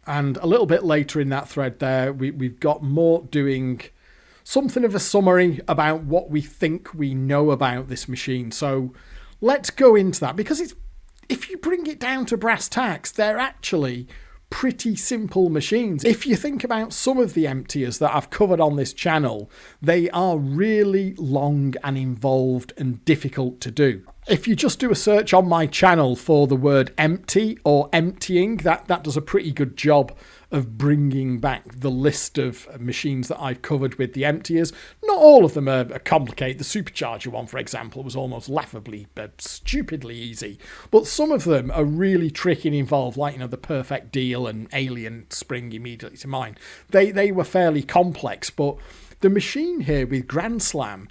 And a little bit later in that thread there, we've got Mort doing something of a summary about what we think we know about this machine. So let's go into that, because if you bring it down to brass tacks, they're actually pretty simple machines. If you think about some of the emptiers that I've covered on this channel, they are really long and involved and difficult to do. If you just do a search on my channel for the word empty or emptying, that does a pretty good job of bringing back the list of machines that I've covered with the emptiers. Not all of them are complicated. The supercharger one, for example, was almost laughably, stupidly easy. But some of them are really tricky and involved, like, you know, the Perfect Deal and Alien spring immediately to mind. They were fairly complex, but the machine here with Grand Slam,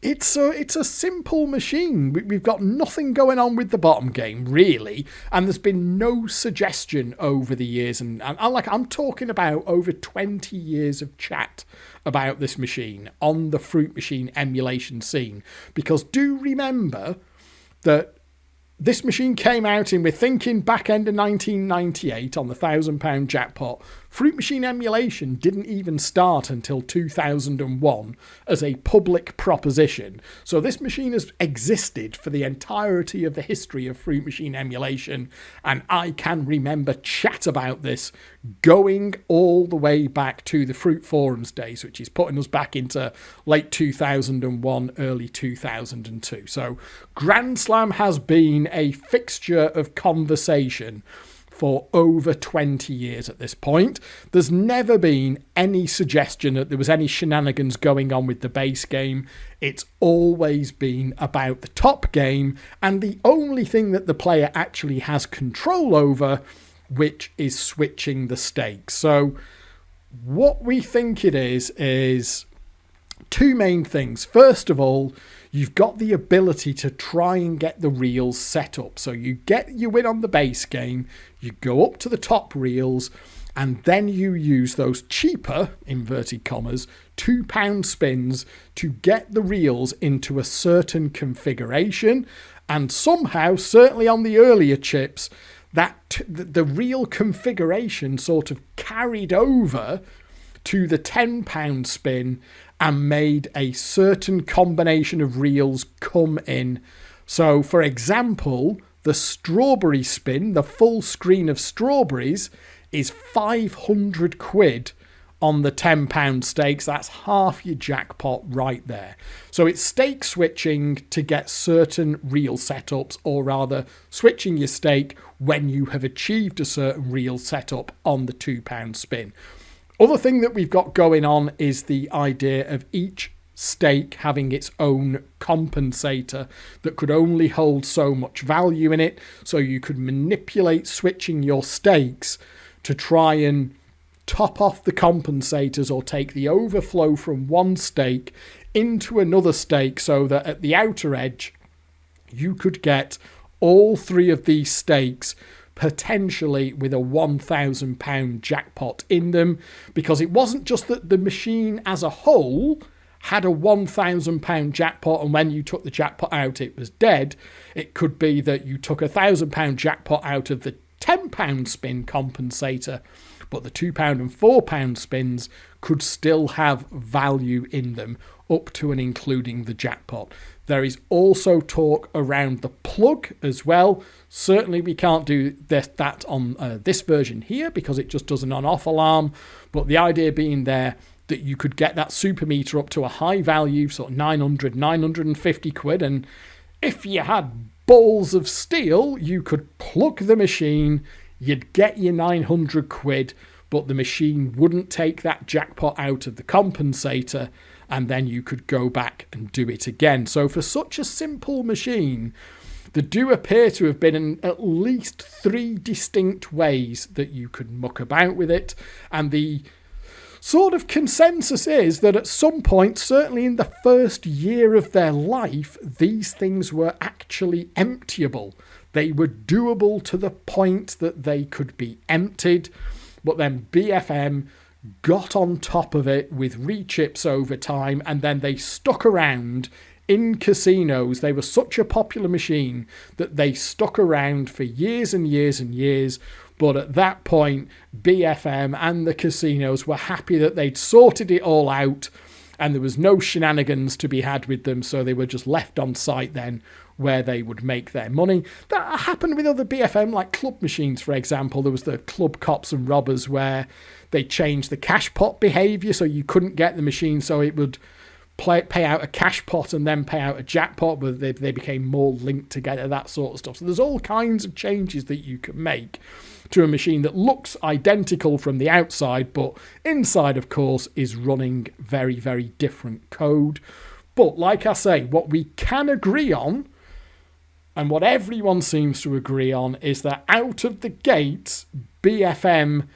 it's a simple machine. We've got nothing going on with the bottom game, really, and there's been no suggestion over the years, and I'm talking about over 20 years of chat about this machine on the Fruit Machine emulation scene, because do remember that this machine came out in, we're thinking, back end of 1998 on the £1,000 Jackpot. Fruit Machine emulation didn't even start until 2001 as a public proposition. So this machine has existed for the entirety of the history of Fruit Machine emulation, and I can remember chat about this going all the way back to the Fruit Forums days, which is putting us back into late 2001, early 2002. So Grand Slam has been a fixture of conversation for over 20 years at this point. There's never been any suggestion that there was any shenanigans going on with the base game. It's always been about the top game, and the only thing that the player actually has control over, which is switching the stakes. So what we think it is Two main things. First of all, you've got the ability to try and get the reels set up. So you win on the base game, you go up to the top reels, and then you use those cheaper, inverted commas, £2 spins to get the reels into a certain configuration. And somehow, certainly on the earlier chips, that the reel configuration sort of carried over to the £10 spin and made a certain combination of reels come in. So, for example, the strawberry spin, the full screen of strawberries, is 500 quid on the £10 stakes. That's half your jackpot right there. So it's stake switching to get certain reel setups, or rather switching your stake when you have achieved a certain reel setup on the £2 spin. Other thing that we've got going on is the idea of each stake having its own compensator that could only hold so much value in it. So you could manipulate switching your stakes to try and top off the compensators or take the overflow from one stake into another stake, so that at the outer edge you could get all three of these stakes potentially with a £1,000 jackpot in them, because it wasn't just that the machine as a whole had a £1,000 jackpot and when you took the jackpot out it was dead. It could be that you took a £1,000 jackpot out of the £10 spin compensator, but the £2 and £4 spins could still have value in them, up to and including the jackpot. There is also talk around the plug as well. Certainly we can't do that on this version here because it just does an on-off alarm, but the idea being there that you could get that super meter up to a high value, sort of 950 quid, and if you had balls of steel, you could plug the machine, you'd get your 900 quid, but the machine wouldn't take that jackpot out of the compensator, and then you could go back and do it again. So for such a simple machine, there do appear to have been at least 3 distinct ways that you could muck about with it, and the sort of consensus is that at some point, certainly in the first year of their life, these things were actually emptyable. They were doable to the point that they could be emptied, but then BFM got on top of it with rechips over time, and then they stuck around in casinos. They were such a popular machine that they stuck around for years and years and years. But at that point, BFM and the casinos were happy that they'd sorted it all out and there was no shenanigans to be had with them, so they were just left on site then where they would make their money. That happened with other BFM, like club machines, for example. There was the Club Cops and Robbers where they changed the cash pot behaviour, so you couldn't get the machine, so it would pay out a cash pot and then pay out a jackpot, but they became more linked together, that sort of stuff. So there's all kinds of changes that you can make to a machine that looks identical from the outside, but inside, of course, is running very, very different code. But like I say, what we can agree on, and what everyone seems to agree on, is that out of the gates, BFM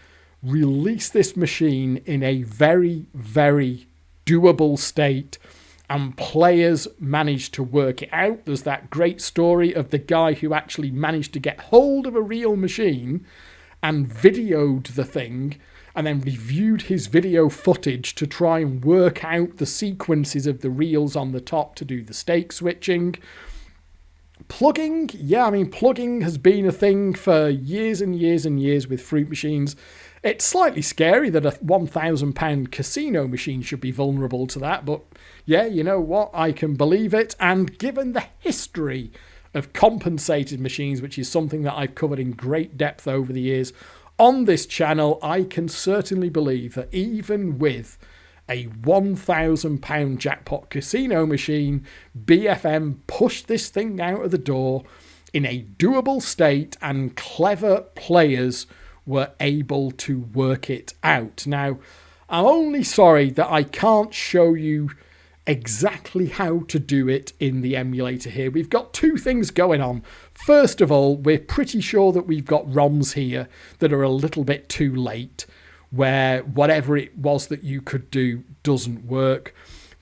released this machine in a very, very doable state, and players managed to work it out. There's that great story of the guy who actually managed to get hold of a real machine and videoed the thing and then reviewed his video footage to try and work out the sequences of the reels on the top to do the stake switching. Plugging, plugging has been a thing for years and years and years with fruit machines. It's slightly scary that a £1,000 casino machine should be vulnerable to that, but yeah, you know what, I can believe it. And given the history of compensated machines, which is something that I've covered in great depth over the years on this channel, I can certainly believe that even with a £1,000 jackpot casino machine, BFM pushed this thing out of the door in a doable state, and clever players were able to work it out. Now, I'm only sorry that I can't show you exactly how to do it in the emulator here. We've got 2 things going on. First of all, we're pretty sure that we've got ROMs here that are a little bit too late, where whatever it was that you could do doesn't work.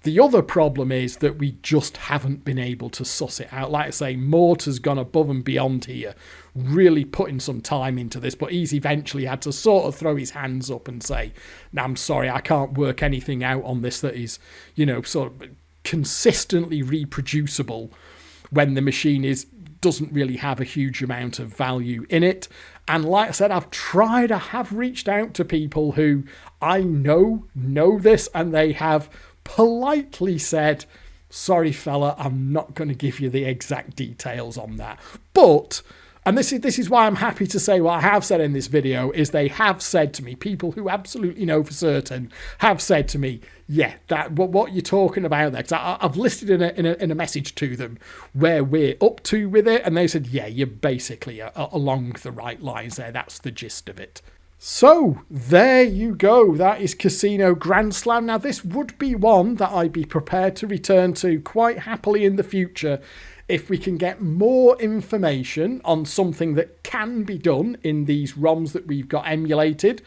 The other problem is that we just haven't been able to suss it out. Like I say, Mort has gone above and beyond here, really putting some time into this, but he's eventually had to sort of throw his hands up and say, "No, I'm sorry, I can't work anything out on this that is, sort of consistently reproducible when the machine doesn't really have a huge amount of value in it." And like I said, I have reached out to people who I know this, and they have politely said, "Sorry, fella, I'm not going to give you the exact details on that." But, and this is why I'm happy to say what I have said in this video, is they have said to me, people who absolutely know for certain have said to me, yeah, that what you're talking about there, because I've listed in a message to them where we're up to with it, and they said, yeah, you're basically along the right lines there. That's the gist of it. So, there you go. That is Casino Grand Slam. Now, this would be one that I'd be prepared to return to quite happily in the future if we can get more information on something that can be done in these ROMs that we've got emulated.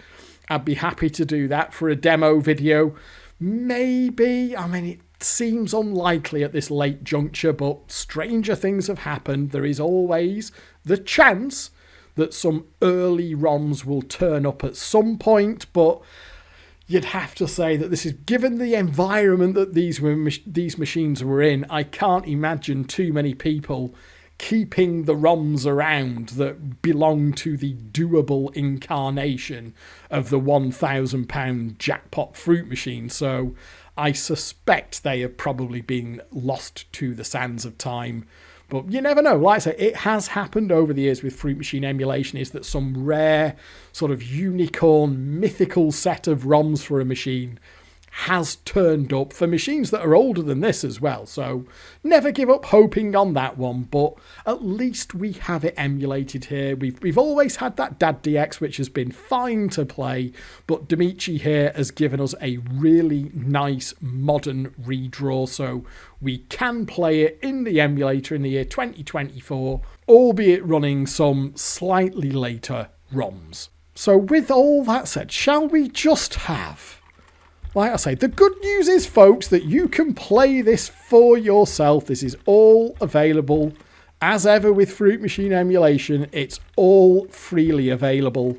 I'd be happy to do that for a demo video. Maybe, I mean, it seems unlikely at this late juncture, but stranger things have happened. There is always the chance that some early ROMs will turn up at some point, but you'd have to say that this is, given the environment that these machines were in, I can't imagine too many people keeping the ROMs around that belong to the doable incarnation of the £1,000 Jackpot fruit machine. So I suspect they have probably been lost to the sands of time. But you never know. Like I say, it has happened over the years with fruit machine emulation, is that some rare sort of unicorn mythical set of ROMs for a machine has turned up for machines that are older than this as well. So never give up hoping on that one, but at least we have it emulated here. We've always had that Dad DX, which has been fine to play, but Dimitri here has given us a really nice modern redraw, so we can play it in the emulator in the year 2024, albeit running some slightly later ROMs. So with all that said, shall we just have... Like I say, the good news is, folks, that you can play this for yourself. This is all available. As ever with Fruit Machine emulation, it's all freely available.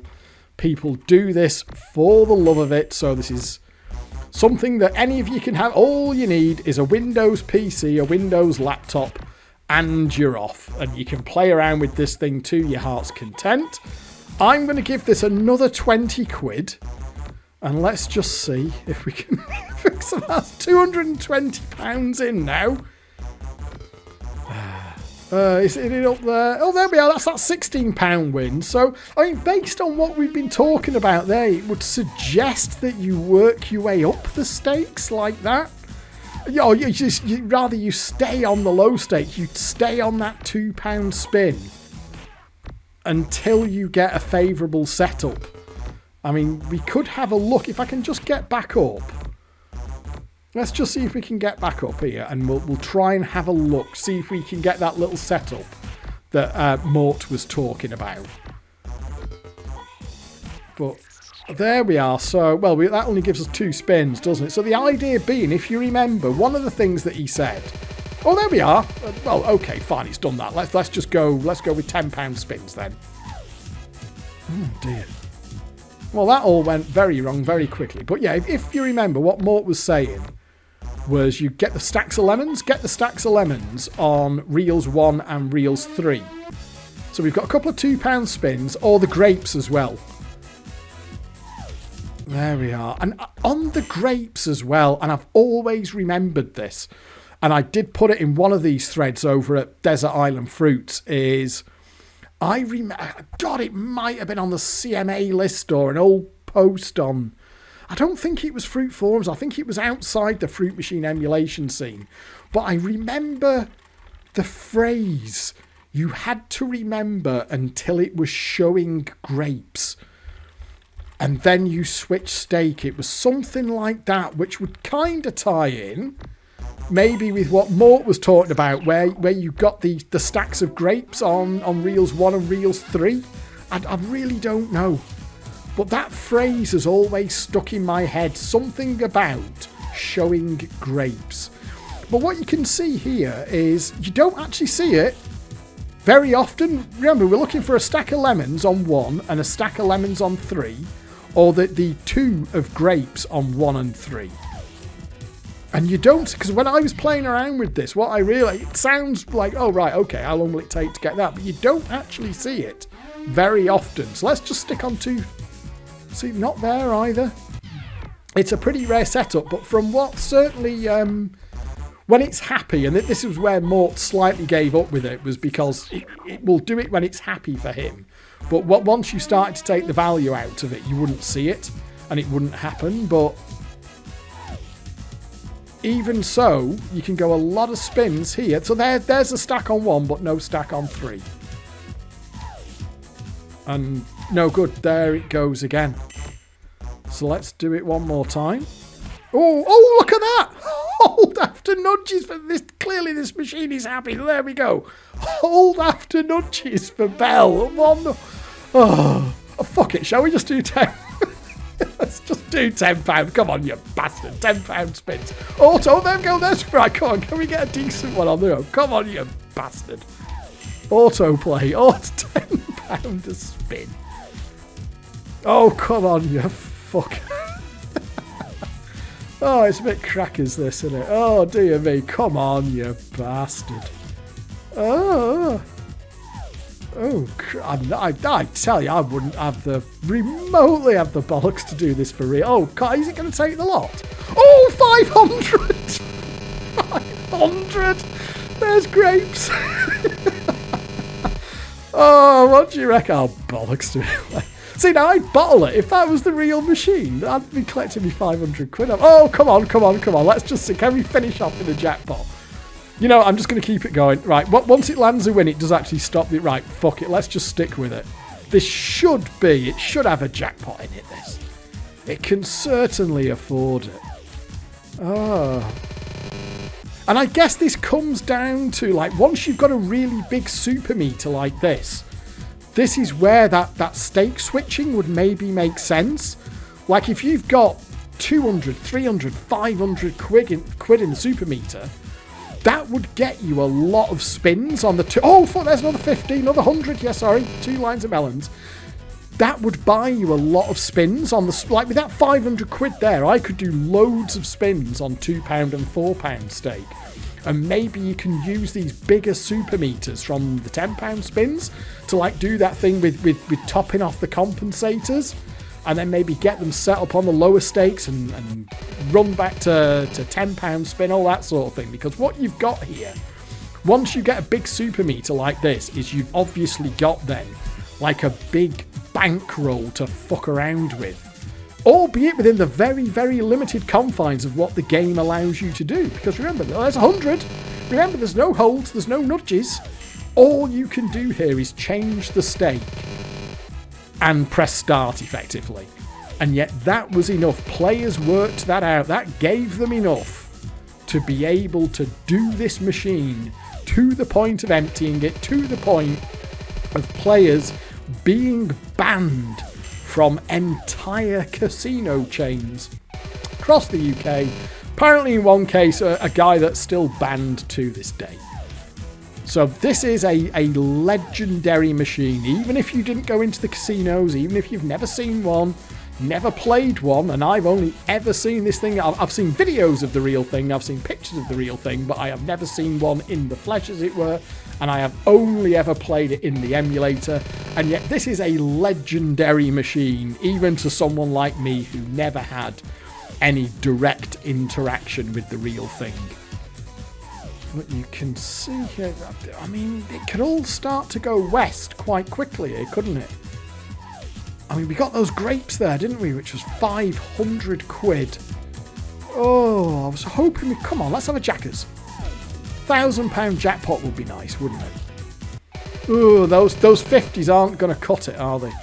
People do this for the love of it, so this is something that any of you can have. All you need is a Windows PC, a Windows laptop, and you're off. And you can play around with this thing to your heart's content. I'm going to give this another 20 quid. And let's just see if we can fix that. That's £220 in now. Is it up there? Oh, there we are. That's that £16 win. So, I mean, based on what we've been talking about there, it would suggest that you work your way up the stakes like that. Rather you stay on the low stake. You stay on that £2 spin until you get a favourable setup. I mean, we could have a look. If I can just get back up. Let's just see if we can get back up here. And we'll try and have a look. See if we can get that little setup that Mort was talking about. But there we are. So, well, that only gives us 2 spins, doesn't it? So the idea being, if you remember, one of the things that he said... Oh, there we are. Well, okay, fine. It's done that. Let's just go. Let's go with £10 spins then. Oh, dear. Well, that all went very wrong very quickly. But yeah, if you remember, what Mort was saying was you get the stacks of lemons on Reels 1 and Reels 3. So we've got a couple of £2 spins, or the grapes as well. There we are. And on the grapes as well, and I've always remembered this, and I did put it in one of these threads over at Desert Island Fruits, is... I remember, God, it might have been on the CMA list or an old post on, I don't think it was Fruit Forums, I think it was outside the Fruit Machine emulation scene. But I remember the phrase, you had to remember until it was showing grapes. And then you switch stake. It was something like that, which would kind of tie in... maybe with what Mort was talking about, where you got the stacks of grapes on Reels 1 and Reels 3. I really don't know. But that phrase has always stuck in my head. Something about showing grapes. But what you can see here is you don't actually see it very often. Remember, we're looking for a stack of lemons on 1 and a stack of lemons on 3, or the 2 of grapes on 1 and 3. And you don't, because when I was playing around with this, what I realised, it sounds like, oh right, okay, how long will it take to get that? But you don't actually see it very often. So let's just stick on 2. See, not there either. It's a pretty rare setup, but from what certainly, when it's happy, and this was where Mort slightly gave up with it, was because it will do it when it's happy for him. But once you started to take the value out of it, you wouldn't see it, and it wouldn't happen. But even so, you can go a lot of spins here. So there's a stack on 1, but no stack on 3. And no good. There it goes again. So let's do it one more time. Oh, look at that! Hold after nudges for this. Clearly this machine is happy. There we go. Hold after nudges for Bell. Oh, fuck it. Shall we just do 10? Let's just do £10. Come on, you bastard. £10 spins. Auto, there we go. That's right. Come on, can we get a decent one on the road? Come on, you bastard. Autoplay. Oh, it's £10 a spin. Oh, come on, you fuck. Oh, it's a bit crackers, this, isn't it? Oh, dear me. Come on, you bastard. Oh, I tell you, I wouldn't have remotely have the bollocks to do this for real. Oh, God, is it going to take the lot? Oh, 500! 500! There's grapes. Oh, what do you reckon? Oh, bollocks to it. See, now I'd bottle it. If that was the real machine, I'd be collecting me 500 quid. Oh, come on. Let's just see. Can we finish off in a jackpot? You know, I'm just going to keep it going. Right, once it lands a win, it does actually stop it. Right, fuck it. Let's just stick with it. It should have a jackpot in it, this. It can certainly afford it. Oh. And I guess this comes down to, like, once you've got a really big super meter like this is where that stake switching would maybe make sense. Like, if you've got 200, 300, 500 quid in the super meter, that would get you a lot of spins on the two. Oh, fuck, there's another 50, another 100. Yeah, sorry, 2 lines of melons. That would buy you a lot of spins on the, like, with that 500 quid there, I could do loads of spins on £2 and £4 stake. And maybe you can use these bigger super meters from the £10 spins to, like, do that thing with topping off the compensators, and then maybe get them set up on the lower stakes and run back to £10 spin, all that sort of thing. Because what you've got here, once you get a big super meter like this, is you've obviously got then like a big bankroll to fuck around with. Albeit within the very, very limited confines of what the game allows you to do. Because remember, there's 100. Remember, there's no holds, there's no nudges. All you can do here is change the stake and press start, effectively. And yet that was enough. Players worked that out. That gave them enough to be able to do this machine to the point of emptying it, to the point of players being banned from entire casino chains across the UK. Apparently in one case, a guy that's still banned to this day. So this is a legendary machine. Even if you didn't go into the casinos, even if you've never seen one, never played one, and I've only ever seen this thing. I've seen videos of the real thing, I've seen pictures of the real thing, but I have never seen one in the flesh, as it were, and I have only ever played it in the emulator. And yet this is a legendary machine, even to someone like me who never had any direct interaction with the real thing. But you can see here, I mean, it could all start to go west quite quickly here, couldn't it? I mean, we got those grapes there, didn't we? Which was 500 quid. Oh, I was hoping come on, let's have a jackers. £1,000 jackpot would be nice, wouldn't it? Oh, those 50s aren't going to cut it, are they?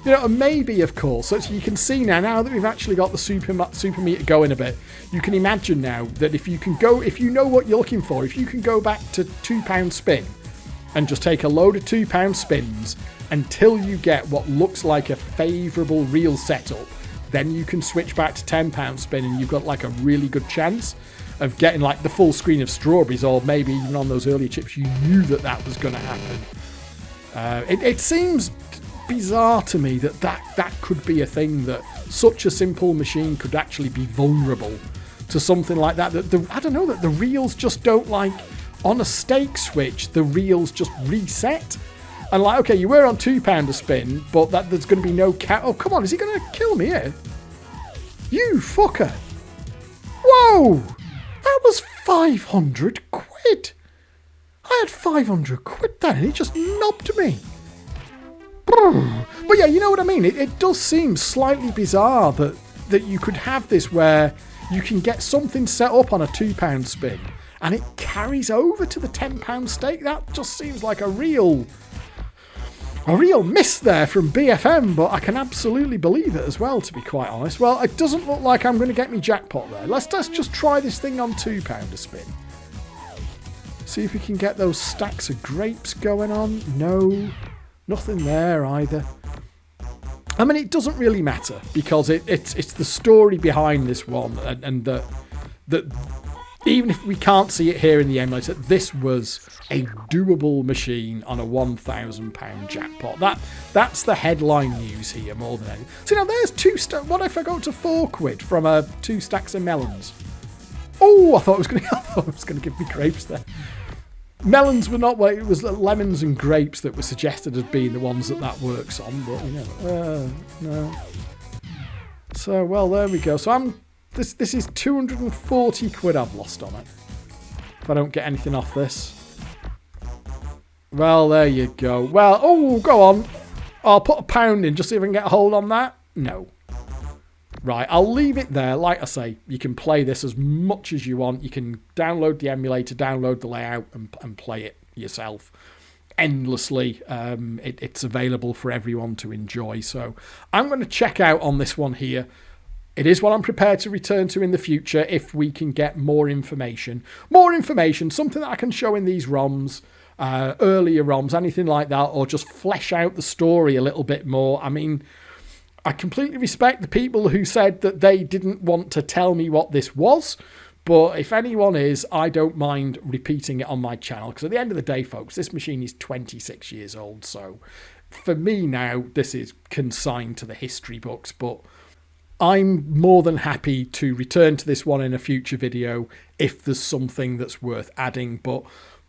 You know, and maybe, of course, so you can see now that we've actually got the super meter going a bit, you can imagine now that if you know what you're looking for, if you can go back to £2 spin and just take a load of £2 spins until you get what looks like a favourable real setup, then you can switch back to £10 spin, and you've got like a really good chance of getting like the full screen of strawberries, or maybe even on those earlier chips you knew that was going to happen. It seems bizarre to me that could be a thing, that such a simple machine could actually be vulnerable to something like that. I don't know, that the reels just don't, like on a stake switch, the reels just reset. And like, okay, you were on £2 a spin, but that there's going to be no cap. Oh, come on, is he going to kill me here? You fucker. Whoa! That was 500 quid. I had 500 quid then, and he just knobbed me. But yeah, you know what I mean? It does seem slightly bizarre that you could have this where you can get something set up on a £2 spin, and it carries over to the £10 stake. That just seems like a real miss there from BFM, but I can absolutely believe it as well, to be quite honest. Well, it doesn't look like I'm going to get me jackpot there. Let's just try this thing on £2 a spin. See if we can get those stacks of grapes going on. No, nothing there either. I mean, it doesn't really matter, because it's the story behind this one, and that even if we can't see it here in the emulator, this was a doable machine on a £1,000 jackpot. That's the headline news here more than anything. See, now there's what if I go to £4 from 2 stacks of melons? Oh, I thought it was going to give me grapes there. Melons were not, it was lemons and grapes that were suggested as being the ones that works on, but you know, no. So, well, there we go. So this is 240 quid I've lost on it, if I don't get anything off this. Well, there you go. Well, oh, go on. I'll put £1 in, just see if I can get a hold on that. No. Right, I'll leave it there. Like I say, you can play this as much as you want. You can download the emulator, download the layout, and play it yourself endlessly. It's available for everyone to enjoy. So I'm going to check out on this one here. It is what I'm prepared to return to in the future if we can get more information. Something that I can show in these ROMs, earlier ROMs, anything like that, or just flesh out the story a little bit more. I mean, I completely respect the people who said that they didn't want to tell me what this was, but if anyone is, I don't mind repeating it on my channel, because at the end of the day, folks, this machine is 26 years old, so for me now, this is consigned to the history books, but I'm more than happy to return to this one in a future video if there's something that's worth adding. But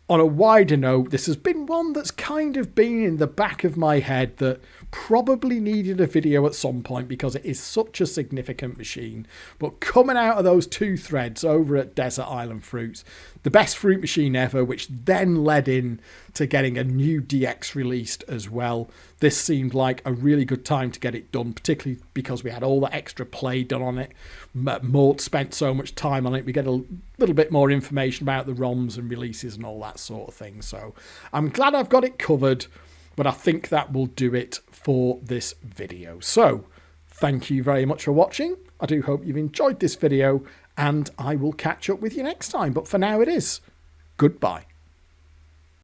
on a wider note, this has been one that's kind of been in the back of my head that probably needed a video at some point, because it is such a significant machine. But coming out of those 2 threads over at Desert Island Fruits, the best fruit machine ever, which then led in to getting a new DX released as well, this seemed like a really good time to get it done, particularly because we had all that extra play done on it. Mort spent so much time on it. We get a little bit more information about the ROMs and releases and all that sort of thing. So I'm glad I've got it covered, but I think that will do it for this video. So thank you very much for watching. I do hope you've enjoyed this video, and I will catch up with you next time. But for now, it is goodbye.